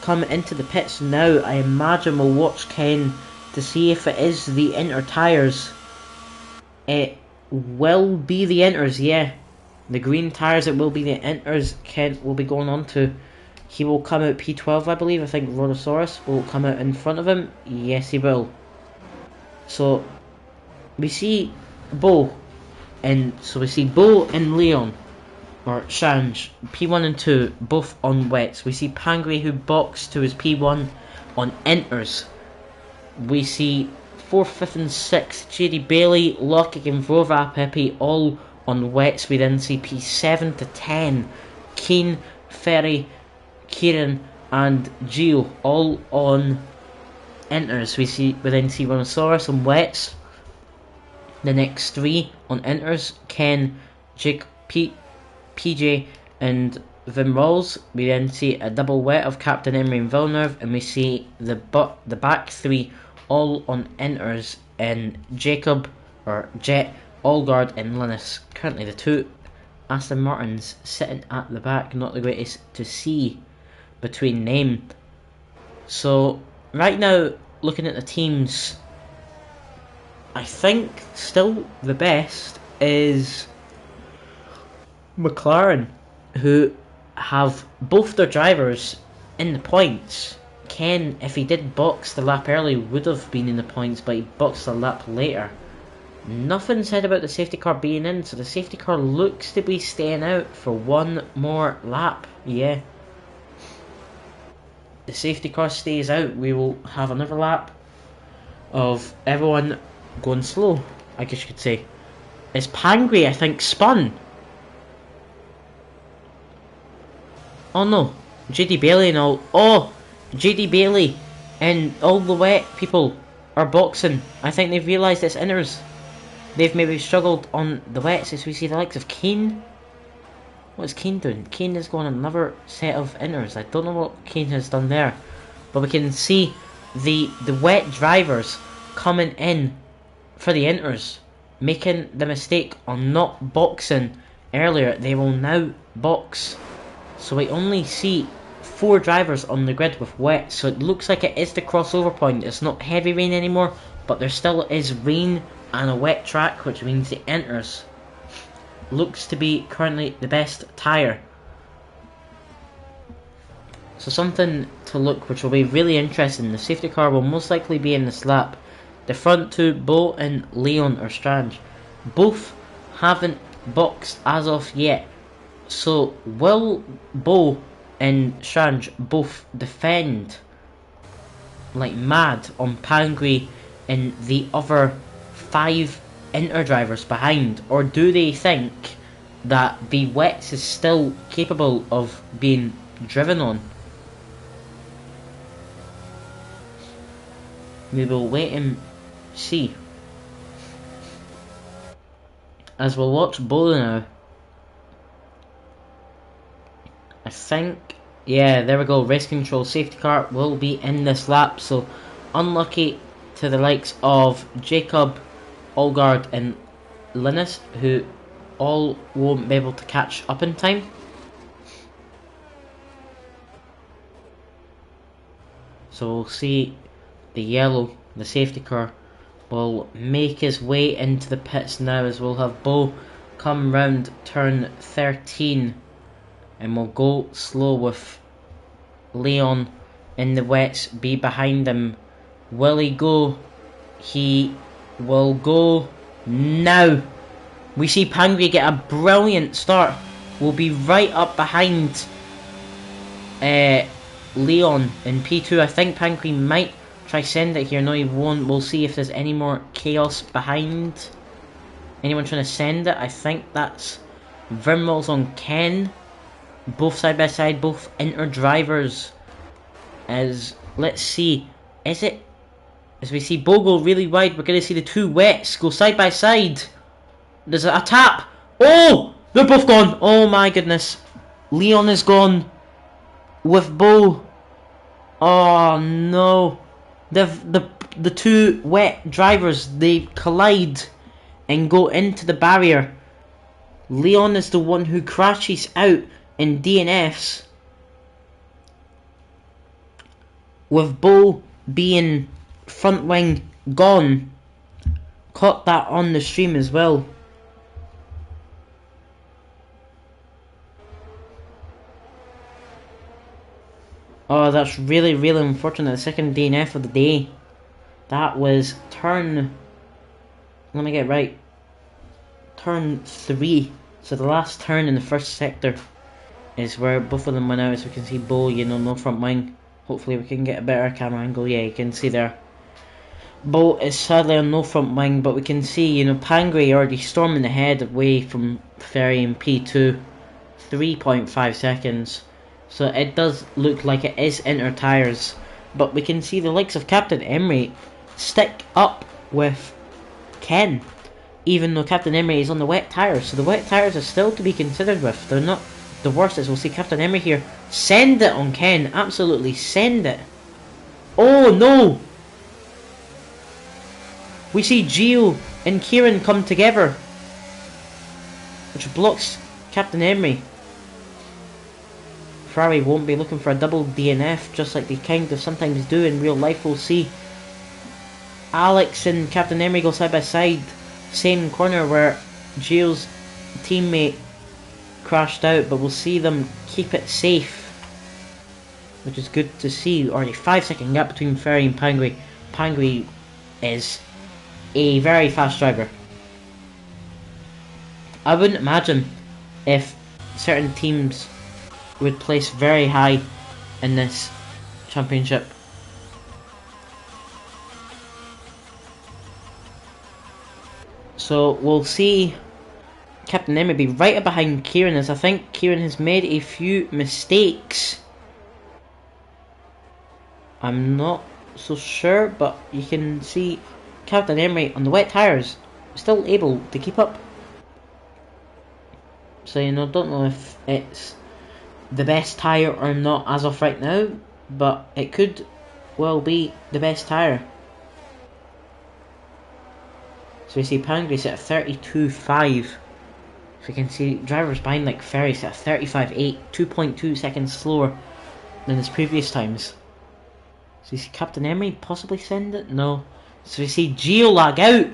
come into the pits now. I imagine we'll watch Ken to see if it is the Inter tyres. It will be the Inters, yeah. The green tyres, it will be the Inters Ken will be going on to. He will come out P12, I believe. I think Rhodosaurus will come out in front of him. Yes, he will. So, we see Bo, and so we see Bo and Leon, or Shanj, P1 and 2, both on wets. We see Pangri, who boxed to his P1 on Inters. We see 4th, 5th and 6th, JD Bailey, Lockett and Vrova Pepe, all on wets. We then see P7 to 10, Keen, Ferry, Kieran and Gio, all on Inters. We then see Rhinoceros on wets. The next 3 on Inters, Ken, Jake, PJ and Vim Rolls. We then see a double wet of Captain Emery and Villeneuve, and we see the back 3 all on Inters, and Jacob or Jet, Allgard and Linus. Currently the 2 Aston Martins sitting at the back, not the greatest to see between them. So right now, looking at the teams, I think still the best is McLaren, who have both their drivers in the points. Ken, if he did box the lap early, would have been in the points, but he boxed the lap later. Nothing said about the safety car being in, so the safety car looks to be staying out for one more lap. Yeah, the safety car stays out. We will have another lap of everyone going slow, I guess you could say. It's Pangri, I think, spun. Oh no, JD Bailey and all. Oh, JD Bailey and all the wet people are boxing. I think they've realised it's Inters. They've maybe struggled on the wets, as we see the likes of Kane. What is Kane doing? Kane is going another set of Inters. I don't know what Kane has done there, but we can see the wet drivers coming in for the Inters, making the mistake on not boxing earlier. They will now box. So we only see 4 drivers on the grid with wet, so it looks like it is the crossover point. It's not heavy rain anymore, but there still is rain and a wet track, which means the Inters looks to be currently the best tyre. So something to look, which will be really interesting. The safety car will most likely be in this lap. The front 2, Bo and Leon or Strange, both haven't boxed as of yet. So will Bo and Strange both defend like mad on Pangri and the other 5 Inter drivers behind, or do they think that the wets is still capable of being driven on? We will wait and see, as we'll watch Bo now. I think, yeah, there we go. Race control safety car will be in this lap, so unlucky to the likes of Jacob, Allgard and Linus, who all won't be able to catch up in time. So we'll see the yellow, the safety car, will make his way into the pits now, as we'll have Bo come round turn 13, and we'll go slow with Leon in the wets be behind him. Will he go? He will go now. We see Pangri get a brilliant start. We'll be right up behind Leon in P2. I think Pangri might try send it here. No, he won't. We'll see if there's any more chaos behind. Anyone trying to send it? I think that's Vermels on Ken. Both side by side, both Inter drivers. As let's see, is it? As we see Bogo really wide, we're going to see the 2 wets go side by side. There's a tap. Oh, they're both gone. Oh my goodness, Leon is gone with Bo. Oh no, the 2 wet drivers, they collide and go into the barrier. Leon is the one who crashes out in DNFs. with Bo being front wing gone. Caught that on the stream as well. Oh, that's really, really unfortunate. The second DNF of the day. That was turn... Let me get it right. Turn 3. So the last turn in the first sector is where both of them went out. As we can see Bo, no front wing. Hopefully we can get a better camera angle. Yeah, you can see there. Bo is sadly on no front wing, but we can see, Pangri already storming ahead away from Ferry in P2. 3.5 seconds. So it does look like it is inter tyres. But we can see the likes of Captain Emery stick up with Ken. Even though Captain Emery is on the wet tyres. So the wet tyres are still to be considered with. They're not the worst, as we'll see Captain Emery here. Send it on Ken. Absolutely send it. Oh no! We see Gio and Kieran come together, which blocks Captain Emery. Ferrari won't be looking for a double DNF, just like they kind of sometimes do in real life. We'll see Alex and Captain Emery go side by side. Same corner where Gio's teammate crashed out, but we'll see them keep it safe, which is good to see. Already 5-second gap between Ferrari and Pangui. Pangui is a very fast driver. I wouldn't imagine if certain teams would place very high in this championship. So we'll see Captain Emery be right behind Kieran, as I think Kieran has made a few mistakes. I'm not so sure, but you can see Captain Emery on the wet tyres still able to keep up. So don't know if it's the best tyre or not as of right now, but it could well be the best tyre. So we see Pangri set at 32.5. So we can see drivers behind like Ferry set at 35.8, 2.2 seconds slower than his previous times. So we see Captain Emery possibly send it? No. So we see Gio lag out.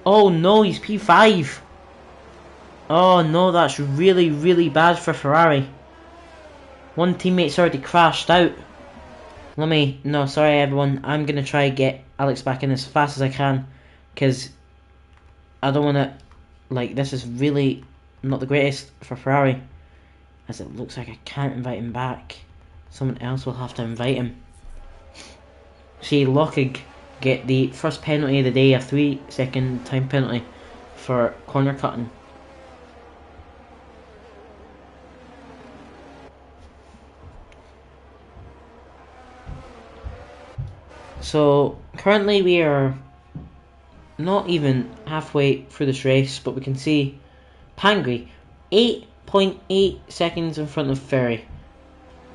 Oh no, he's P5. Oh no, that's really, really bad for Ferrari. One teammate's already crashed out. No, sorry everyone. I'm going to try to get Alex back in as fast as I can, because I don't want to, this is really not the greatest for Ferrari, as it looks like I can't invite him back. Someone else will have to invite him. See, Lockig get the first penalty of the day, a 3-second time penalty for corner cutting. So currently we are not even halfway through this race, but we can see Pangri 8.8 seconds in front of Ferry.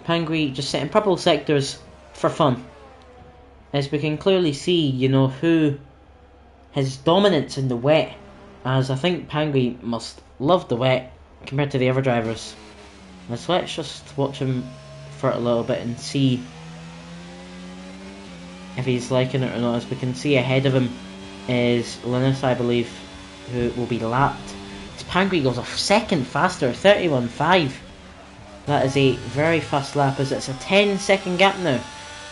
Pangri just setting purple sectors for fun, as we can clearly see, who has dominance in the wet, as I think Pangri must love the wet compared to the other drivers. Let's just watch him for a little bit and see if he's liking it or not. As we can see ahead of him is Linus, I believe, who will be lapped. As Pangri goes a second faster, 31.5. That is a very fast lap, as it's a 10-second gap now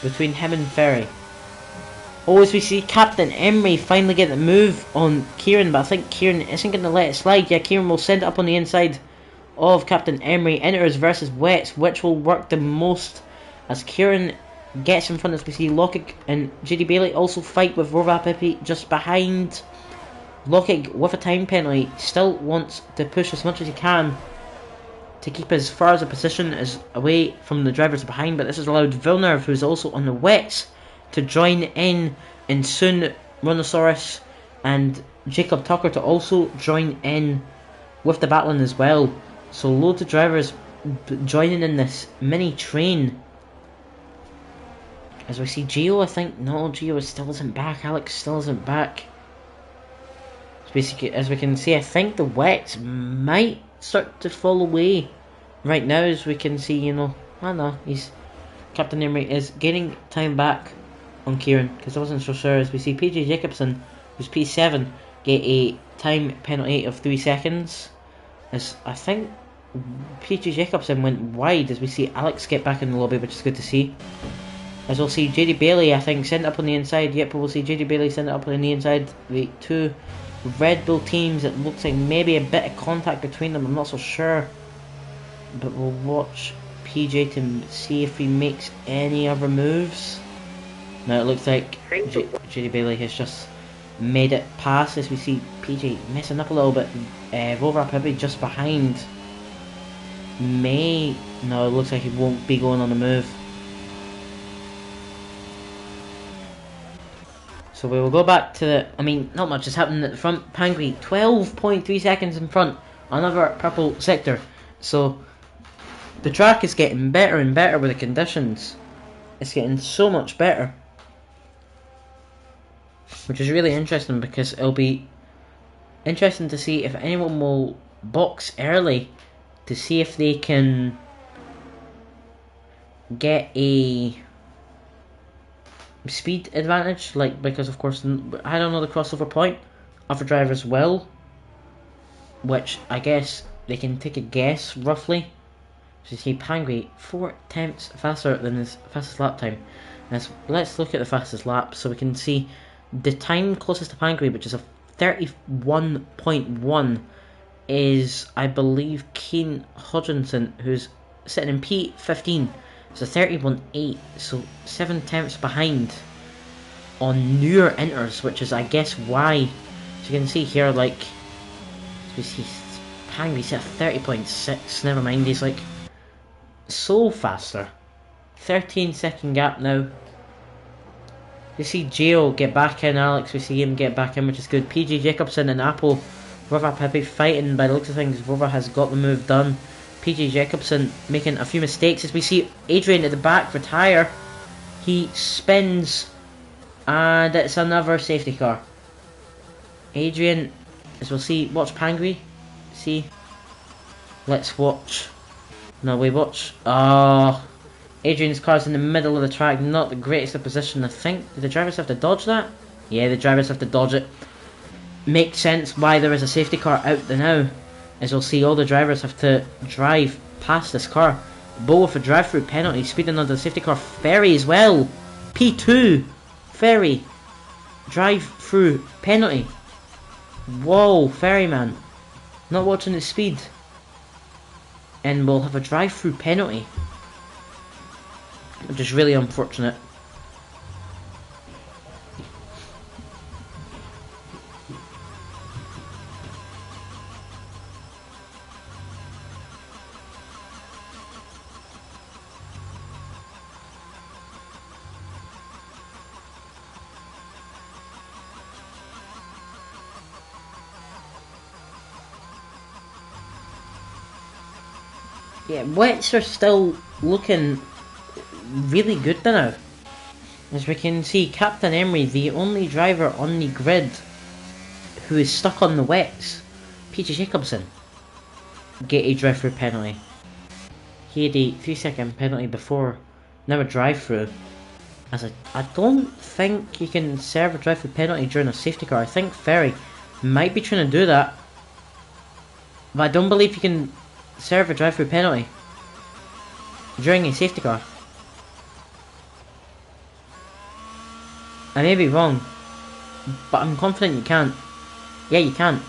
between him and Ferry. Oh, as we see Captain Emery finally get the move on Kieran, but I think Kieran isn't going to let it slide. Yeah, Kieran will send it up on the inside of Captain Emery. Inters versus wets, which will work the most, as Kieran gets in front. As we see Lockig and JD Bailey also fight with Rova Pipi just behind. Lockig with a time penalty still wants to push as much as he can to keep as far as a position as away from the drivers behind, but this has allowed Villeneuve, who's also on the wets, to join in, and soon Rhinoceros and Jacob Tucker to also join in with the battling as well. So loads of drivers joining in this mini train. As we see Gio, I think, no, Gio still isn't back, Alex still isn't back. Basically, as we can see, I think the wets might start to fall away right now, as we can see, oh no, he's Captain Emery is gaining time back on Kieran, because I wasn't so sure. As we see PJ Jacobson, who's P7, get a time penalty of 3 seconds. As I think PJ Jacobson went wide, as we see Alex get back in the lobby, which is good to see. As we'll see JD Bailey, I think, sent up on the inside. Yep, we'll see JD Bailey sent up on the inside. The two Red Bull teams, it looks like maybe a bit of contact between them, I'm not so sure. But we'll watch PJ to see if he makes any other moves. Now it looks like JD Bailey has just made it past, as we see PJ messing up a little bit. Volvar probably just behind. No, it looks like he won't be going on the move. So we will go back to the, not much is happening at the front. Pangui, 12.3 seconds in front, another purple sector. So the track is getting better and better with the conditions. It's getting so much better, which is really interesting, because it'll be interesting to see if anyone will box early to see if they can get a speed advantage, because of course I don't know the crossover point. Other drivers will, which I guess they can take a guess roughly. So you see Pangui 4/10 faster than his fastest lap time. Let's look at the fastest lap so we can see the time closest to Pangui, which is a 31.1, is I believe Keen Hodgkinson, who's sitting in P15. So 31.8, so 7/10 behind on newer enters, which is I guess why. So you can see here, we see Pangy's at 30.6, never mind, he's so faster. 13-second gap now. You see Gio get back in, Alex, we see him get back in, which is good. PJ Jacobson and Apple, Vorva Pepe fighting. By the looks of things, Vorva has got the move done. PJ Jacobson making a few mistakes, as we see Adrian at the back retire. He spins, and it's another safety car. Adrian, as we'll see, watch Pangui. See, let's watch. No, we watch. Adrian's car's in the middle of the track, not the greatest of position. I think, do the drivers have to dodge that? Yeah, the drivers have to dodge it. Makes sense why there is a safety car out there now. As we'll see, all the drivers have to drive past this car. Bo with a drive-through penalty, speeding under the safety car. Ferry as well. P2. Ferry. Drive-through penalty. Whoa, Ferryman. Not watching his speed. And we'll have a drive-through penalty, which is really unfortunate. Yeah, wets are still looking really good now. As we can see, Captain Emery, the only driver on the grid who is stuck on the wets, Peter Jacobson, get a drive-through penalty. He had a 3-second penalty before, now a drive-through. I don't think you can serve a drive-through penalty during a safety car. I think Ferry might be trying to do that, but I don't believe you can serve a drive-through penalty during a safety car. I may be wrong, but I'm confident you can't. Yeah, you can.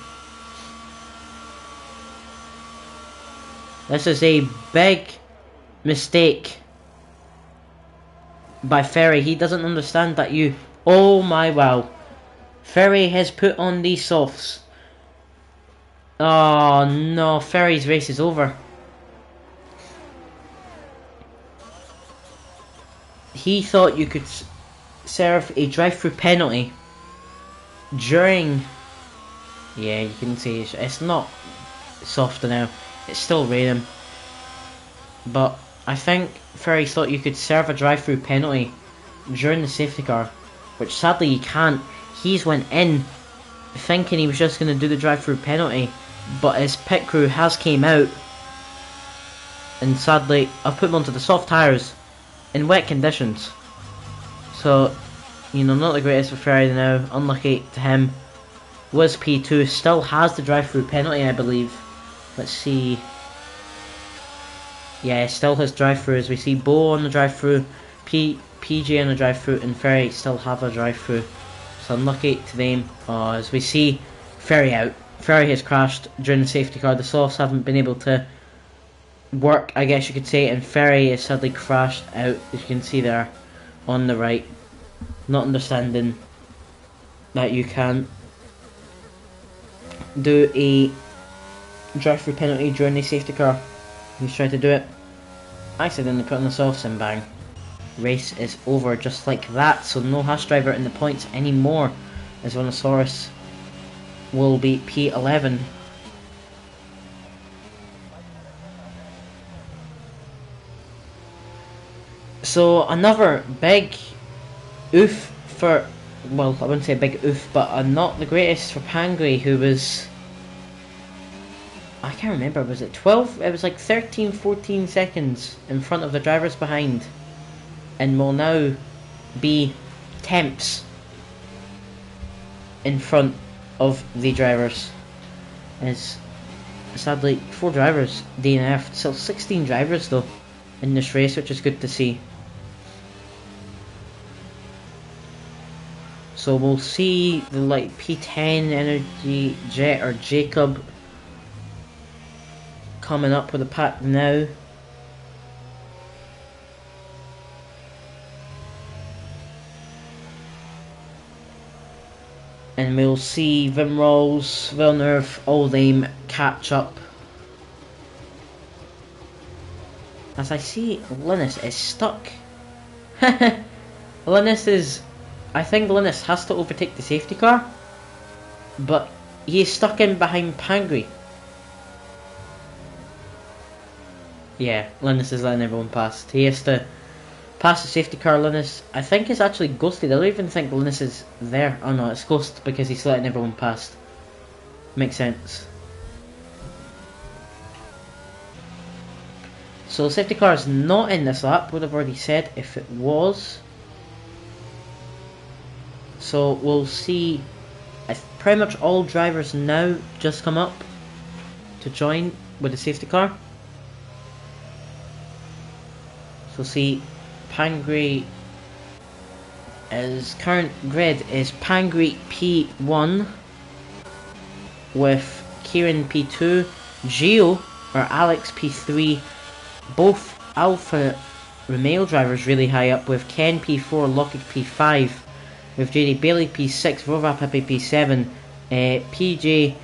This is a big mistake by Ferry. He doesn't understand that you... Oh my wow. Ferry has put on these softs. Oh no, Ferry's race is over. He thought you could serve a drive-through penalty during... Yeah, you can see it's not soft now. It's still raining. But I think Ferry thought you could serve a drive-through penalty during the safety car, which sadly you can't. He's went in thinking he was just going to do the drive-through penalty, but his pit crew has came out, and sadly I've put him onto the soft tyres, in wet conditions. So, you know, not the greatest for Ferrari now. Unlucky to him. Was P2, still has the drive-through penalty, I believe. Let's see. Yeah, still has drive-through, as we see Bo on the drive-through, PJ on the drive-through, and Ferrari still have a drive-through. So unlucky to them. As we see Ferrari out. Ferrari has crashed during the safety car. The softs haven't been able to work, I guess you could say, and Ferrari has sadly crashed out, as you can see there on the right. Not understanding that you can do a drive-through penalty during the safety car. He's trying to do it, accidentally put on the softs, and bang. Race is over just like that, so no Haas driver in the points anymore, as Vonosaurus will be P11. So another big oof for, well, I wouldn't say a big oof, but not the greatest for Pangri, who was, I can't remember, was it 12? It was like 13, 14 seconds in front of the drivers behind, and will now be temps in front of the drivers. As sadly 4 drivers DNF'd, still 16 drivers though in this race, which is good to see. So we'll see the like P10 Energy Jet or Jacob coming up with a pack now. And we'll see Wim Rolls, Villeneuve, all them catch up. As I see, Linus is stuck. Linus is, I think Linus has to overtake the safety car, but he is stuck in behind Pangri. Yeah, Linus is letting everyone past. He has to pass the safety car. Linus, I think, is actually ghosted. I don't even think Linus is there. Oh no, it's ghost because he's letting everyone past. Makes sense. So the safety car is not in this lap. Would have already said if it was. So we'll see if pretty much all drivers now just come up to join with the safety car. So see, Pangri is current grid is Pangri P1 with Kieran P2, Gio or Alex P3, both Alfa Romeo drivers really high up, with Ken P4, Lockett P5, with JD Bailey P6, Rova Pepe P7, PJ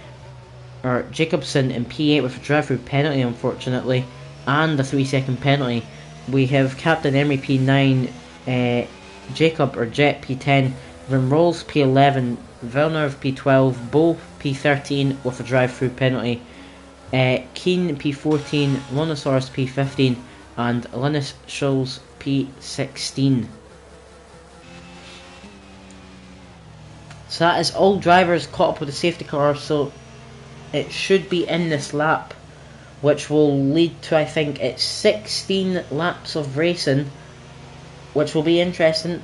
or Jacobson in P8 with a drive-through penalty, unfortunately, and a 3-second penalty. We have Captain Emery P9, Jacob or Jet P10, Van Rolls P11, Villeneuve P12, Bo P13 with a drive-through penalty, Keen P14, Monosaurus P15, and Linus Schulz P16. So that is all drivers caught up with the safety car, so it should be in this lap, which will lead to, I think, it's 16 laps of racing, which will be interesting,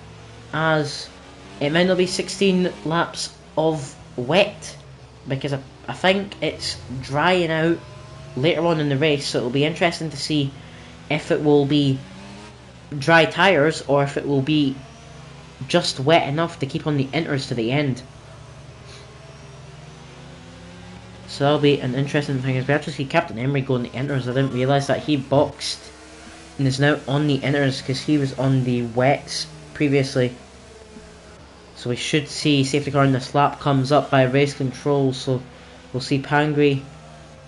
as it might not be 16 laps of wet, because I think it's drying out later on in the race, so it'll be interesting to see if it will be dry tyres or if it will be just wet enough to keep on the inters to the end. So that'll be an interesting thing, as we actually see Captain Emery go on the inters. I didn't realise that he boxed and is now on the inters because he was on the wets previously. So we should see safety car in this lap comes up by race control, so we'll see Pangri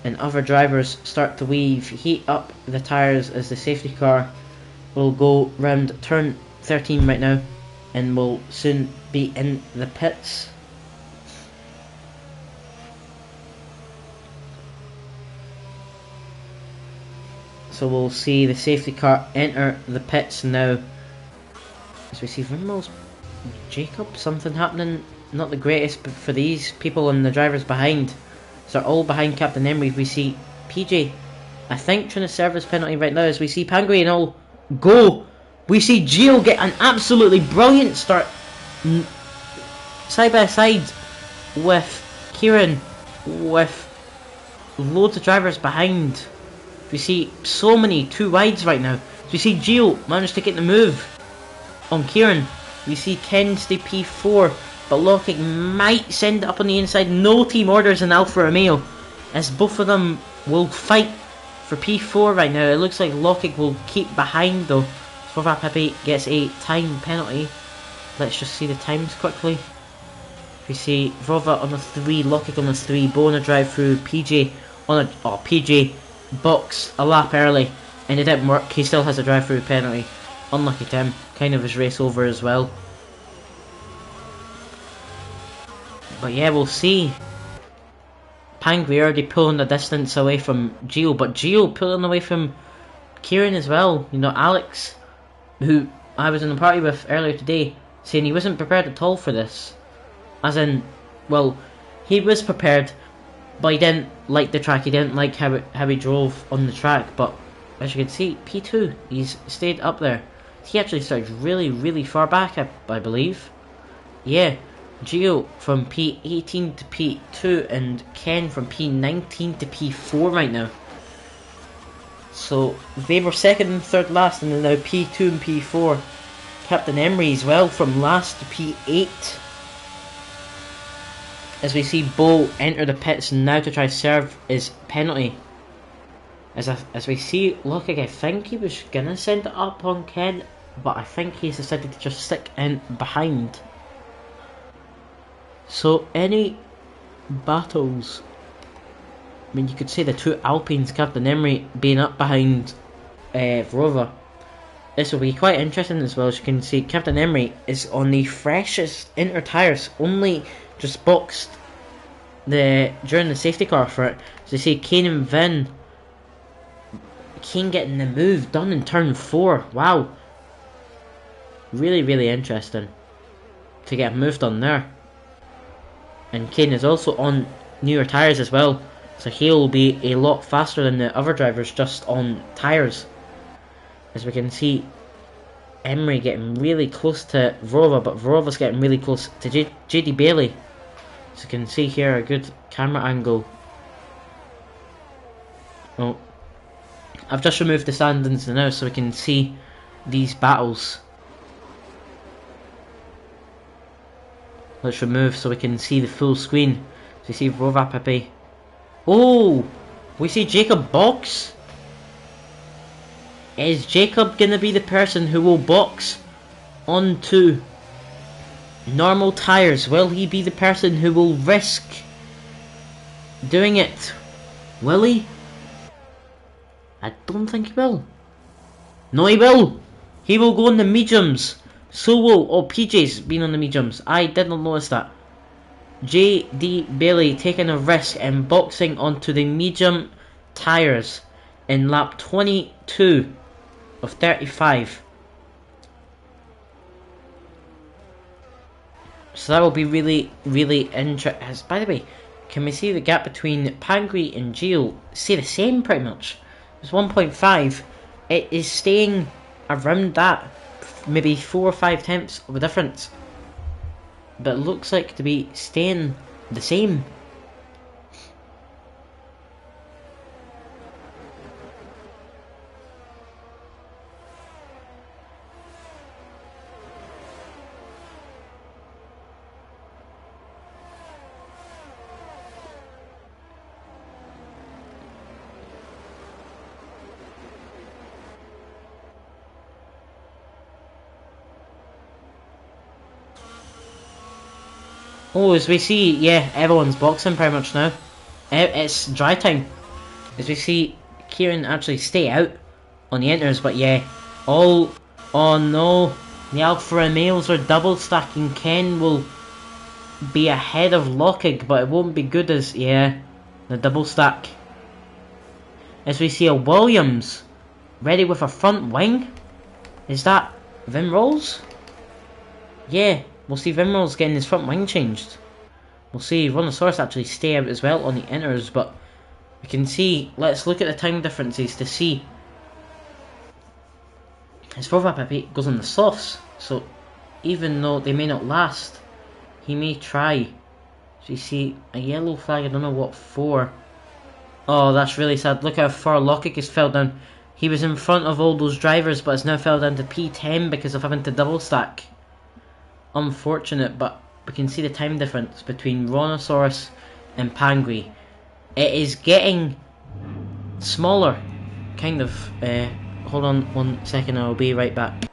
and other drivers start to heat up the tyres as the safety car will go round turn 13 right now and will soon be in the pits. So we'll see the safety car enter the pits now. As we see Rimmel's Jacob, something happening, not the greatest but for these people and the drivers behind. So they're all behind Captain Emery. We see PJ, I think, trying to serve his penalty right now, as we see Pangri and all go We see Gio get an absolutely brilliant start side by side with Kieran, with loads of drivers behind. We see so many 2 wides right now. So we see Gio managed to get the move on Kieran. We see Ken stay P4, but Lockett might send it up on the inside. No team orders in Alfa Romeo, as both of them will fight for P4 right now. It looks like Lockett will keep behind though. Rova Pepe gets a time penalty. Let's just see the times quickly. We see Rova on the 3, Lockett on the 3, Bo on a drive through, PJ on a PJ box a lap early, and it didn't work. He still has a drive through penalty. Unlucky to him, kind of his race over as well. But yeah, we'll see. Pangui already pulling the distance away from Gio, but Gio pulling away from Kieran as well. You know, Alex, who I was in the party with earlier today, saying he wasn't prepared at all for this. As in, well, he was prepared, but he didn't like the track. He didn't like how he drove on the track. But as you can see, P2, he's stayed up there. He actually started really far back, I believe. Yeah, Gio from P18 to P2 and Ken from P19 to P4 right now. So they were second and third last, and then now P2 and P4. Captain Emery as well from last to P8. As we see Bo enter the pits now to try serve his penalty. As we see Lockett, I think he was gonna send it up on Ken, but I think he's decided to just stick in behind. So any battles, I mean, you could say the 2 Alpines, Captain Emery being up behind Rova. This will be quite interesting as well. As you can see, Captain Emery is on the freshest inner tyres, only just boxed during the safety car for it. So you see Kane and Vin, Kane getting the move done in turn 4. Wow, really interesting to get a move done there. And Kane is also on newer tyres as well, so he'll be a lot faster than the other drivers just on tyres. As we can see, Emery getting really close to Rova, but Rova's getting really close to JD Bailey. As you can see here, a good camera angle. Oh, I've just removed the standings now so we can see these battles. Let's remove so we can see the full screen. So you see Rova Pepe. Oh, we see Jacob box. Is Jacob gonna be the person who will box onto normal tyres? Will he be the person who will risk doing it? Will he? I don't think he will. No, he will. He will go on the mediums. So will PJ's been on the mediums. I did not notice that. JD Bailey taking a risk and boxing onto the medium tyres in lap 22 of 35. So that will be really interesting. By the way, can we see the gap between Pangui and Gio stay the same pretty much? It's 1.5. It is staying around that, maybe 4 or 5 tenths of a difference. But it looks like to be staying the same. Oh, as we see, yeah, everyone's boxing pretty much now. It's dry time. As we see Kieran actually stay out on the inters, but yeah, oh no, the Alfa Romeos are double stacking. Ken will be ahead of Lockig, but it won't be good as, yeah, the double stack. As we see a Williams ready with a front wing. Is that Vim Rolls? Yeah. We'll see Vimmel's getting his front wing changed. We'll see Rhinoceros actually stay out as well on the inners, but we can see, let's look at the time differences to see. his 4x Pepe goes on the softs, so even though they may not last, he may try. So you see a yellow flag, I don't know what for. Oh, that's really sad. Look how far Lockett has fell down. He was in front of all those drivers, but has now fell down to P10 because of having to double stack. Unfortunate, but we can see the time difference between Rhinoceros and Pangui. It is getting smaller, kind of. Hold on 1 second, I'll be right back.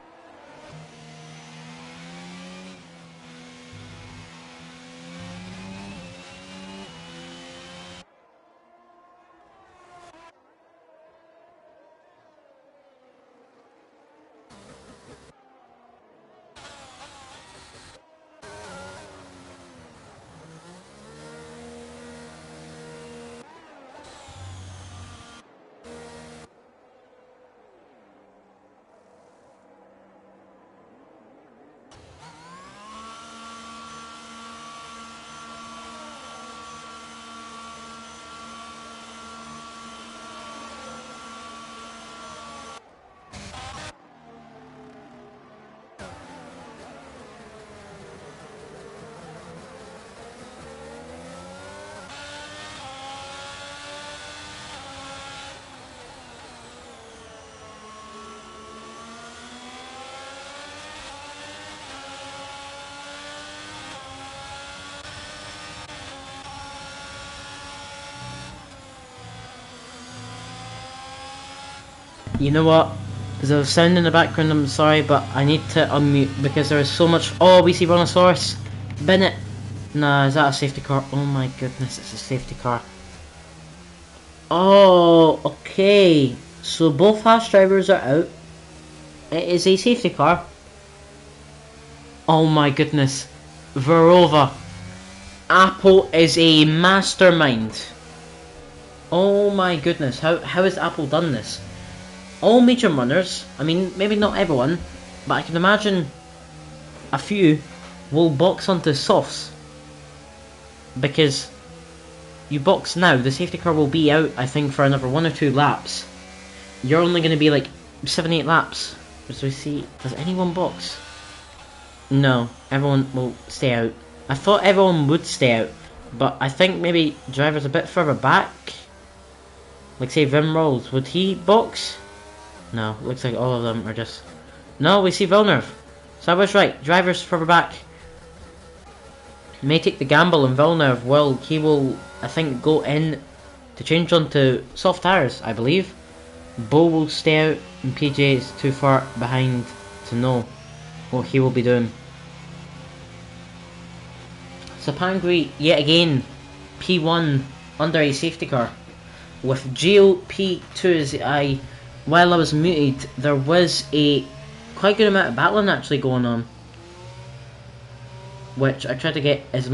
You know what? There's a sound in the background, I'm sorry, but I need to unmute because there is so much. Oh, we see Brontosaurus. Bennett. Nah, is that a safety car? Oh my goodness, it's a safety car. Oh, okay. So both fast drivers are out. It is a safety car. Oh my goodness. Verova. Apple is a mastermind. Oh my goodness, how has Apple done this? All major runners, I mean, maybe not everyone, but I can imagine a few will box onto softs. Because you box now, the safety car will be out, I think, for another 1 or 2 laps. You're only going to be like 7-8 laps. So we see, does anyone box? No, everyone will stay out. I thought everyone would stay out, but I think maybe drivers a bit further back, like say Vim Rolls, would he box? No, looks like all of them are just... No, we see Villeneuve. So I was right, drivers further back may take the gamble, and Villeneuve he will, I think, go in to change onto soft tyres, I believe. Bo will stay out, and PJ is too far behind to know what he will be doing. So Pangui, yet again, P1 under a safety car. With Geo P2 as while I was muted, there was a quite good amount of battling actually going on, which I tried to get as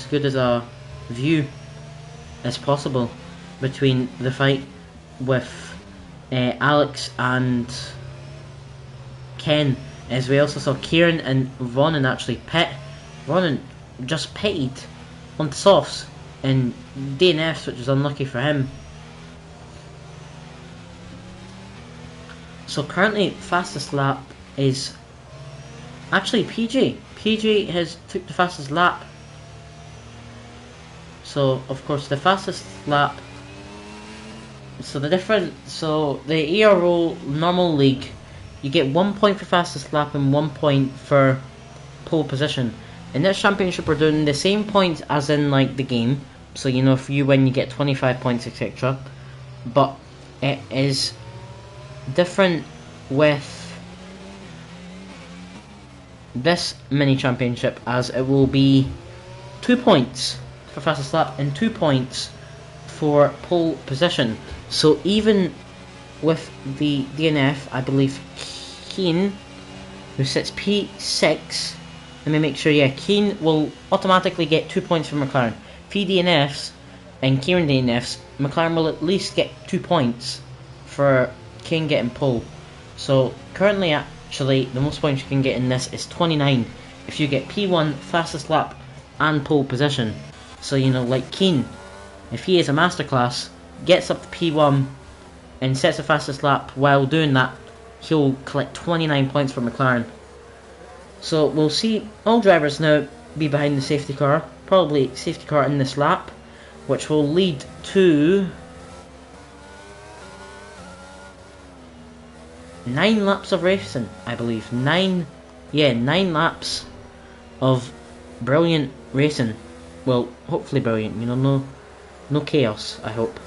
good as a view as possible between the fight with Alex and Ken, as we also saw Kieran and Ronan actually pit. Ronan just pitted on the softs in DNFs, which was unlucky for him. So currently fastest lap is actually PJ. PJ has took the fastest lap. So of course the fastest lap. So the ERO normal league, you get 1 point for fastest lap and 1 point for pole position. In this championship we're doing the same points as in like the game. So you know, if you win you get 25 points, etc. But it is different with this mini championship, as it will be 2 points for fastest lap and 2 points for pole position. So even with the DNF, I believe Keen, who sits P6, let me make sure, yeah, Keen will automatically get 2 points for McLaren. If he DNFs and Kieran DNFs, McLaren will at least get 2 points for Kane getting pole. So currently actually the most points you can get in this is 29 if you get P1, fastest lap and pole position. So you know, like Keen, if he is a masterclass, gets up to P1 and sets the fastest lap while doing that, he'll collect 29 points for McLaren. So we'll see all drivers now be behind the safety car, probably safety car in this lap, which will lead to 9 laps of racing, I believe. 9 laps of brilliant racing. Well, hopefully brilliant, you know, no chaos, I hope.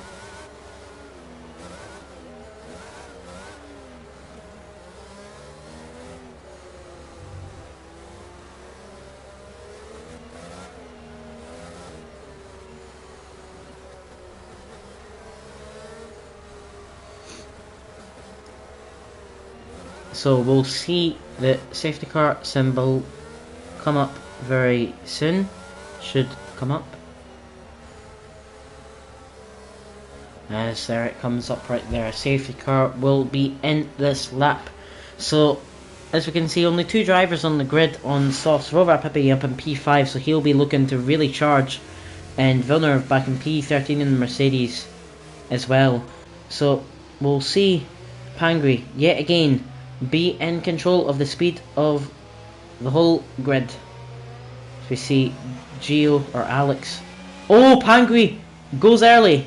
So we'll see the safety car symbol come up very soon. Should come up. As there it comes up right there. Safety car will be in this lap. So as we can see, only 2 drivers on the grid on softs. Rover Pippy up in P5, so he'll be looking to really charge. And Villeneuve back in P13 in the Mercedes as well. So we'll see Pangri yet again be in control of the speed of the whole grid. So we see Gio or Alex. Oh, Pangri goes early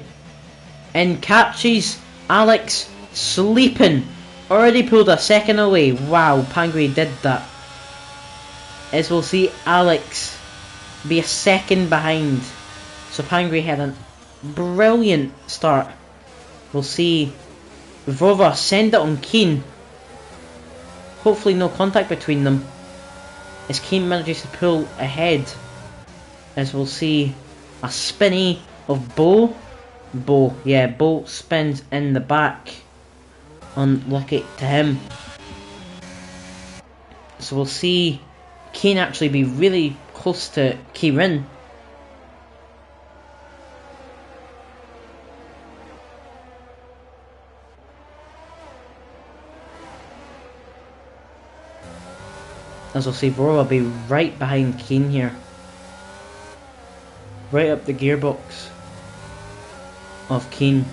and catches Alex sleeping. Already pulled a second away. Wow, Pangri did that. As we'll see Alex be a second behind. So Pangri had a brilliant start. We'll see Vova send it on Keane. Hopefully no contact between them, as Keane manages to pull ahead. As we'll see a spinny of Bo spins in the back. Unlucky to him. So we'll see Keane actually be really close to Kieran. As we'll see, Vora will be right behind Keane here. Right up the gearbox of Keane.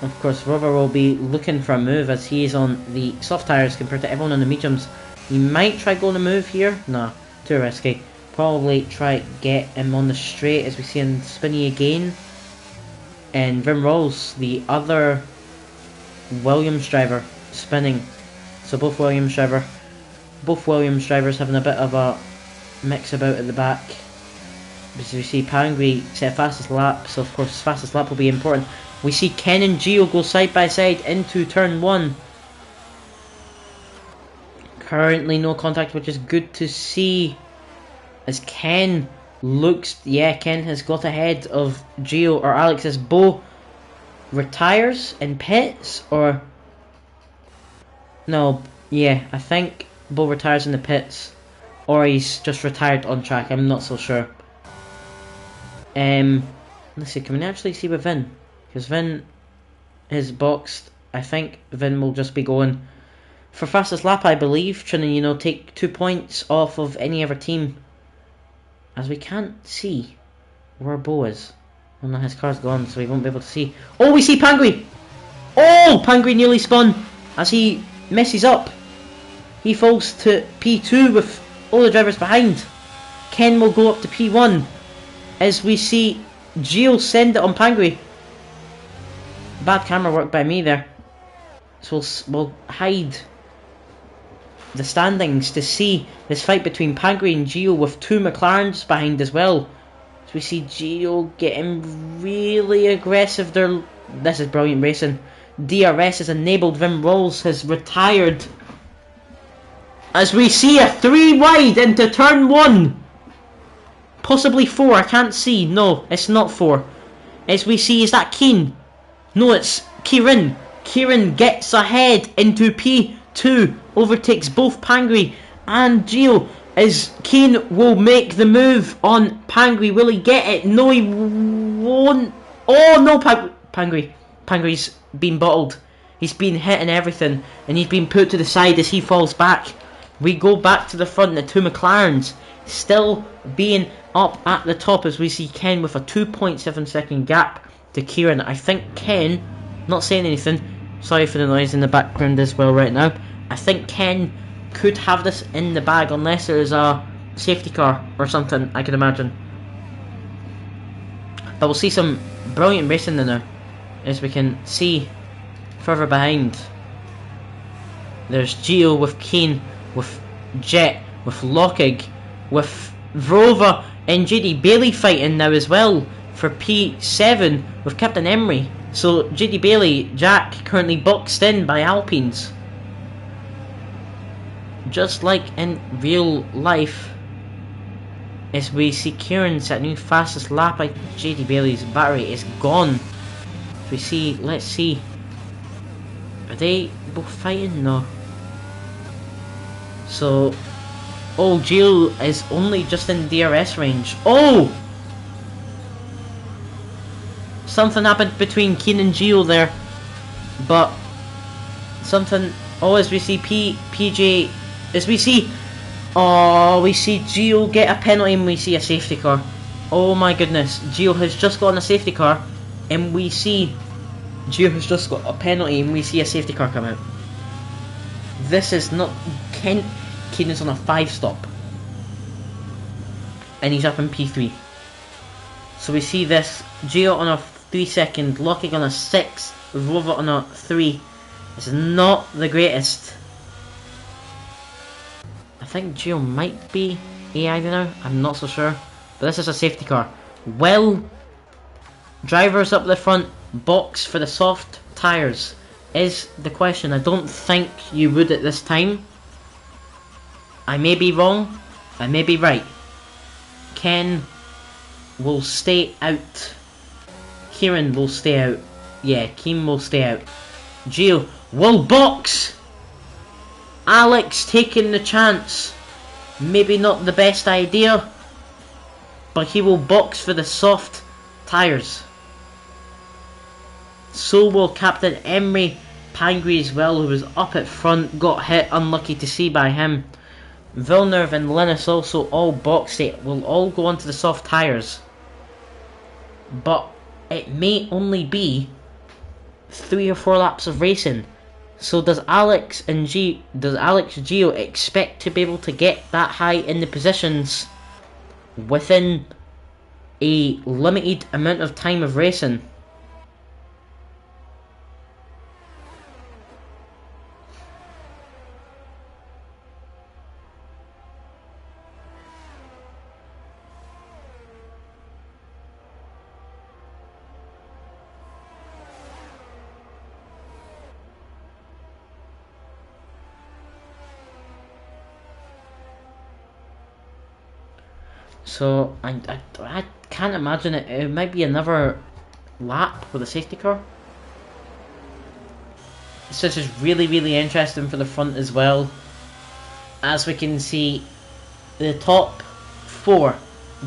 Of course, Rover will be looking for a move as he is on the soft tyres compared to everyone on the mediums. He might try going a move here. Nah, too risky. Probably try get him on the straight as we see him spinny again. And Vim Rolls, the other Williams driver, spinning. So both Williams drivers having a bit of a mix about at the back. As we see Pangri set fastest lap, so of course fastest lap will be important. We see Ken and Gio go side by side into turn 1. Currently no contact, which is good to see. As Ken looks, Ken has got ahead of Gio or Alex as Bo retires in pits, or no, I think Bo retires in the pits, or he's just retired on track. I'm not so sure. Let's see, can we actually see with Vin? Because Vin is boxed. I think Vin will just be going for fastest lap, I believe, trying to, take 2 points off of any other team. As we can't see where Bo is. Well, no, his car's gone, so we won't be able to see. Oh, we see Pangri! Oh, Pangri nearly spun as he messes up. He falls to P2 with all the drivers behind. Ken will go up to P1 as we see Gio send it on Pangri. Bad camera work by me there. So we'll hide the standings to see this fight between Pangri and Gio with 2 McLarens behind as well. So we see Gio getting really aggressive there. This is brilliant racing. DRS has enabled. Vim Rolls has retired. As we see a 3 wide into turn 1. Possibly 4, I can't see. No, it's not 4. As we see, is that Keane? No, it's Kieran. Kieran gets ahead into P2. Overtakes both Pangri and Gio. As Keane will make the move on Pangri. Will he get it? No, he won't. Oh no, Pangri. Pangri's been bottled. He's been hit and everything. And he's been put to the side as he falls back. We go back to the front, the 2 McLarens still being up at the top as we see Ken with a 2.7 second gap to Kieran. I think Ken, not saying anything, Sorry for the noise in the background as well right now. I think Ken could have this in the bag unless there is a safety car or something, I can imagine. But we'll see some brilliant racing now, as we can see further behind. There's Gio with Kane, with Jet, with Lockig, with Rover and JD Bailey fighting now as well for P7 with Captain Emery. So JD Bailey, Jack, currently boxed in by Alpines. Just like in real life, as we see Kieran set new fastest lap by JD Bailey's battery is gone. As we see, let's see. Are they both fighting? No. So, oh, Gio is only just in DRS range. Oh! Something happened between Keen and Gio there. But, something, oh, as we see PJ, as we see, oh, we see Gio get a penalty and we see a safety car. Oh my goodness, Gio has just gotten a safety car and we see Gio has just got a penalty and we see a safety car come out. This is not, Keen is on a 5-stop. And he's up in P3. So we see this, Gio on a 3-second, Lockig on a 6, Rover on a 3. This is not the greatest. I think Gio might be AI now, I'm not so sure. But this is a safety car. Will drivers up the front box for the soft tyres? Is the question. I don't think you would at this time. I may be wrong, I may be right. Ken will stay out. Kieran will stay out. Yeah, Keen will stay out. Gio will box! Alex taking the chance. Maybe not the best idea, but he will box for the soft tyres. So will Captain Emery Pangri as well, who was up at front, got hit, unlucky to see by him. Villeneuve and Linus also all boxed it, will all go onto the soft tyres. But it may only be 3 or 4 laps of racing. So does Alex Gio expect to be able to get that high in the positions within a limited amount of time of racing? So I can't imagine it. It might be another lap with a safety car. So this is really interesting for the front as well. As we can see, the top 4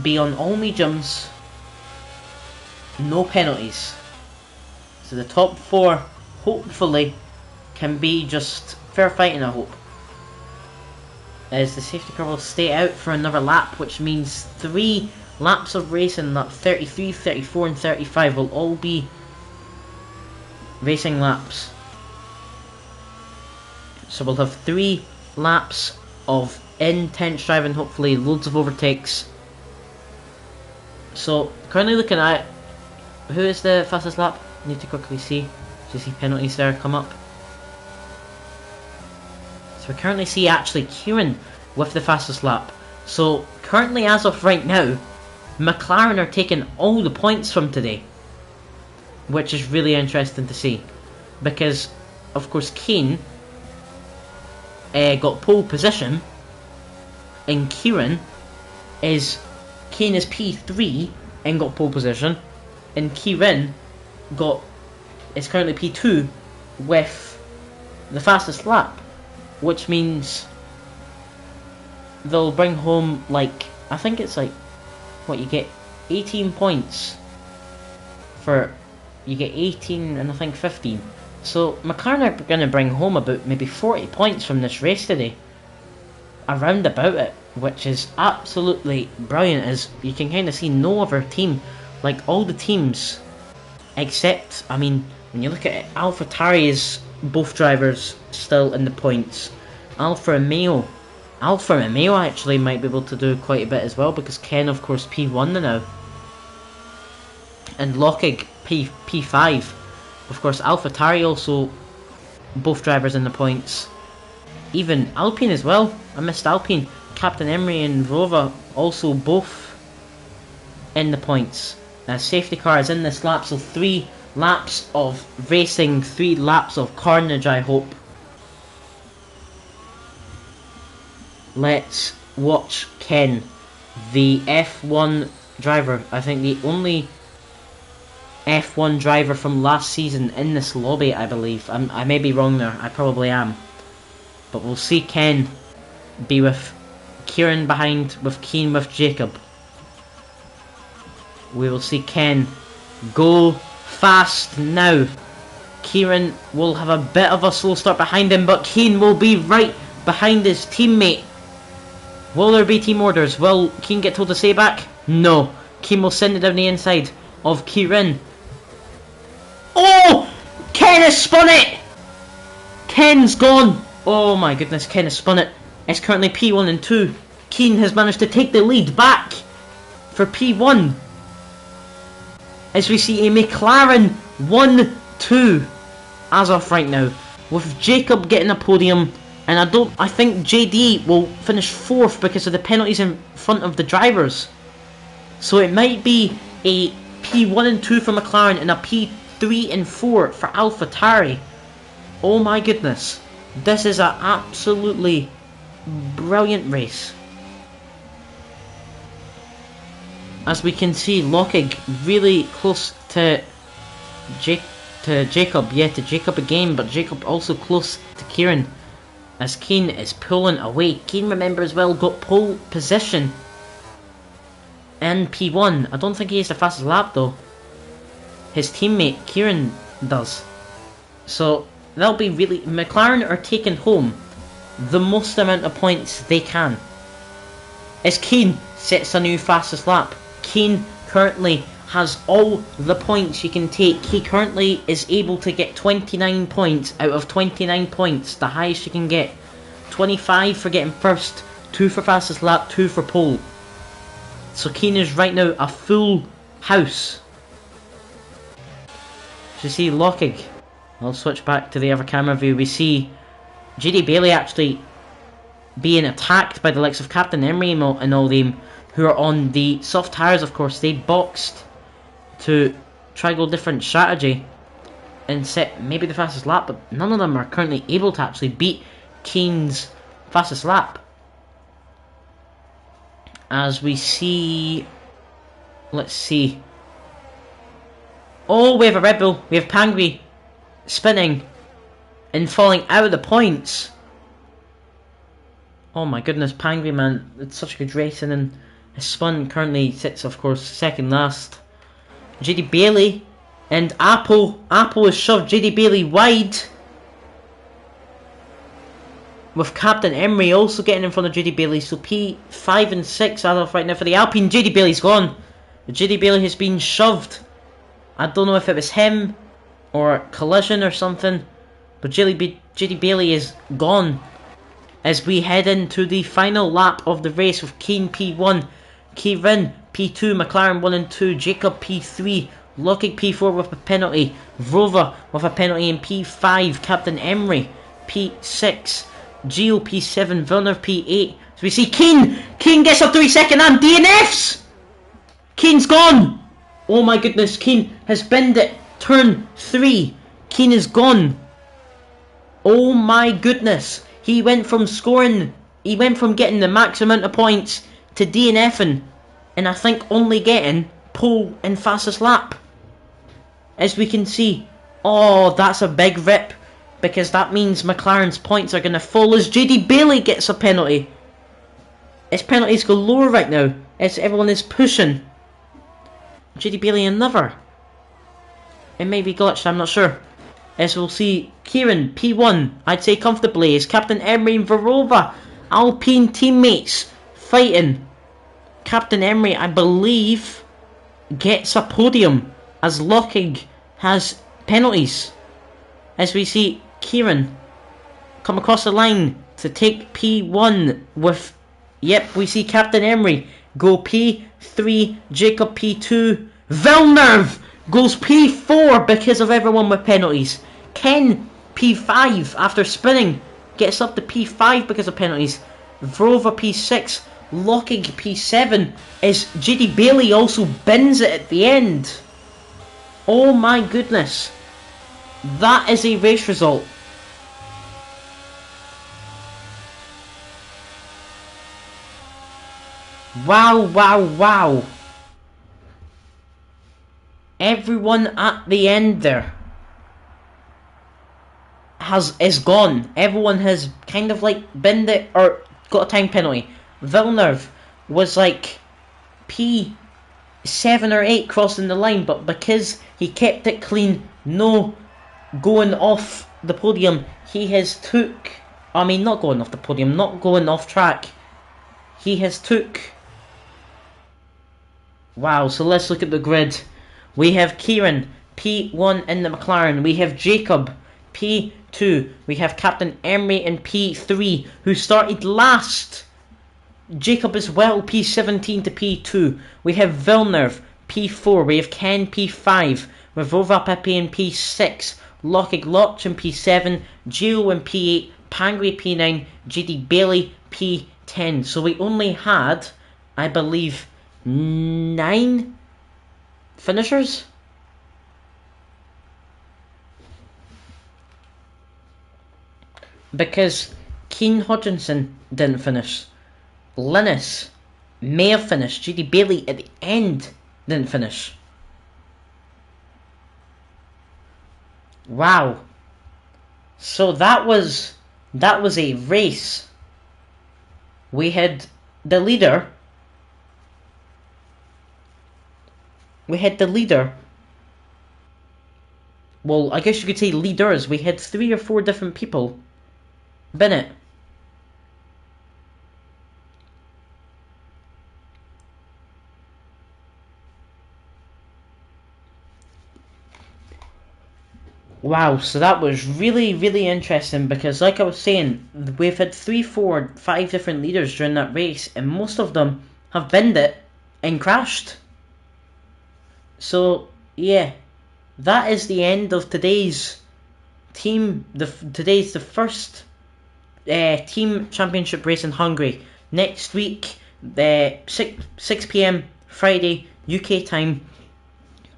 be on all mediums, no penalties. So the top 4 hopefully can be just fair fighting, I hope. As the safety car will stay out for another lap, which means 3 laps of racing, lap 33, 34 and 35 will all be racing laps. So we'll have 3 laps of intense driving, hopefully loads of overtakes. So currently looking at who is the fastest lap. Need to quickly see. To see penalties there come up. So we currently see actually Kieran with the fastest lap. So currently, as of right now, McLaren are taking all the points from today, which is really interesting to see, because of course Kane got pole position, and Kane is P3 and got pole position, and Kieran is currently P2 with the fastest lap. Which means they'll bring home, like, I think it's like, what, you get 18 points for, you get 18 and I think 15. So McLaren are going to bring home about maybe 40 points from this race today. Around about it, which is absolutely brilliant, as you can kind of see no other team, like all the teams, except, I mean, when you look at it, AlphaTauri is both drivers still in the points. Alfa Romeo actually might be able to do quite a bit as well, because Ken, of course, P1 now. And Lockig, P5. Of course, AlphaTauri also, both drivers in the points. Even Alpine as well. I missed Alpine. Captain Emery and Rova also both in the points. Safety car is in this lap, so 3 laps of racing, 3 laps of carnage, I hope. Let's watch Ken, the F1 driver. I think the only F1 driver from last season in this lobby, I believe. I may be wrong there, I probably am. But we'll see Ken be with Kieran behind, with Keen with Jacob. We will see Ken go fast now. Kieran will have a bit of a slow start behind him, but Keen will be right behind his teammate. Will there be team orders? Will Keen get told to stay back? No. Keen will send it down the inside of Kieran. Oh! Ken has spun it! Ken's gone! Oh my goodness, Ken has spun it. It's currently P1 and 2. Keen has managed to take the lead back for P1. As we see a McLaren 1-2 as of right now, with Jacob getting a podium, and I think JD will finish 4th because of the penalties in front of the drivers. So it might be a P1 and 2 for McLaren and a P3 and 4 for AlphaTauri. Oh my goodness, this is an absolutely brilliant race. As we can see, Lockig really close to Jacob. Yeah, to Jacob again, but Jacob also close to Kieran. As Keen is pulling away. Keen, remember as well, got pole position in P1. I don't think he has the fastest lap though. His teammate Kieran does. So that'll be really... McLaren are taking home the most amount of points they can. As Keen sets a new fastest lap. Keen currently has all the points you can take. He currently is able to get 29 points out of 29 points, the highest you can get. 25 for getting first, 2 for fastest lap, 2 for pole. So Keen is right now a full house. So you see Lockig. I'll switch back to the other camera view. We see JD Bailey actually being attacked by the likes of Captain Emery and all them, who are on the soft tires. Of course, they boxed to try go different strategy and set maybe the fastest lap, but none of them are currently able to actually beat Keen's fastest lap. As we see, let's see. Oh, we have a Red Bull. We have Pangui spinning and falling out of the points. Oh my goodness, Pangui, man, it's such a good racing, and his spun currently sits, of course, second last. JD Bailey and Apple has shoved JD Bailey wide, with Captain Emery also getting in front of JD Bailey. So P5 and 6 as of right now for the Alpine. JD Bailey's gone. JD Bailey has been shoved. I don't know if it was him or collision or something, but JD Bailey is gone. As we head into the final lap of the race with Keen P1, Kieran P2, McLaren 1 and 2, Jacob P3, Lockig P4 with a penalty, Rover with a penalty in P5, Captain Emery P6, Gio P7, Villeneuve P8. So we see Keen gets up to his second and DNFs! Keen's gone! Oh my goodness, Keen has binned it, turn 3, Keen is gone. Oh my goodness, he went from getting the max amount of points to DNFing, and I think only getting pole and fastest lap. As we can see, oh, that's a big rip, because that means McLaren's points are going to fall as JD Bailey gets a penalty. His penalties go lower right now, as everyone is pushing. JD Bailey another. It may be glitched, I'm not sure. As we'll see Kieran P1, I'd say comfortably, as Captain Emery and Verova, Alpine teammates, fighting. Captain Emery, I believe, gets a podium as Lockig has penalties. As we see Kieran come across the line to take P1 with, yep, we see Captain Emery go P3, Jacob P2, Villeneuve goes P4 because of everyone with penalties. Ken P5 after spinning gets up to P5 because of penalties. Vrova P6, Lockig P7 as JD Bailey also bins it at the end. Oh my goodness. That is a race result. Wow, wow, wow. Everyone at the end there is gone. Everyone has kind of like binned it or got a time penalty. Villeneuve was like P7 or 8 crossing the line, but because he kept it clean, no going off the podium, he has took, I mean not going off the podium, not going off track, he has took, wow, so let's look at the grid. We have Kieran P1 in the McLaren, we have Jacob P2, we have Captain Emery in P3 who started last. Jacob as well, P17 to P2. We have Villeneuve P4, we have Ken P5, Rivova Pepe in P6, Lockig Lotch in P7, Gio in P8, Pangri P9, JD Bailey P10. So we only had, I believe, 9 finishers? Because Keane Hodgkinson didn't finish. Linus may have finished. JD Bailey at the end didn't finish. Wow. So that was a race. We had the leader. Well, I guess you could say leaders. We had 3 or 4 different people bin it. Wow, so that was really, really interesting because like I was saying, we've had 3, 4, 5 different leaders during that race and most of them have binned it and crashed. So, yeah, that is the end of today's team, today's the first team championship race in Hungary. Next week, 6 p.m. Friday, UK time,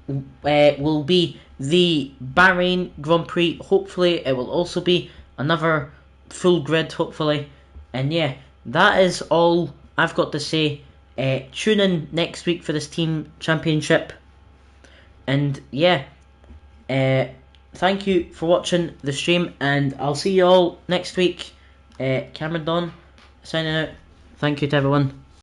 will be the Bahrain Grand Prix. Hopefully it will also be another full grid, hopefully. And yeah, that is all I've got to say. Tune in next week for this team championship. And yeah, thank you for watching the stream, and I'll see you all next week. Cameron Don signing out. Thank you to everyone.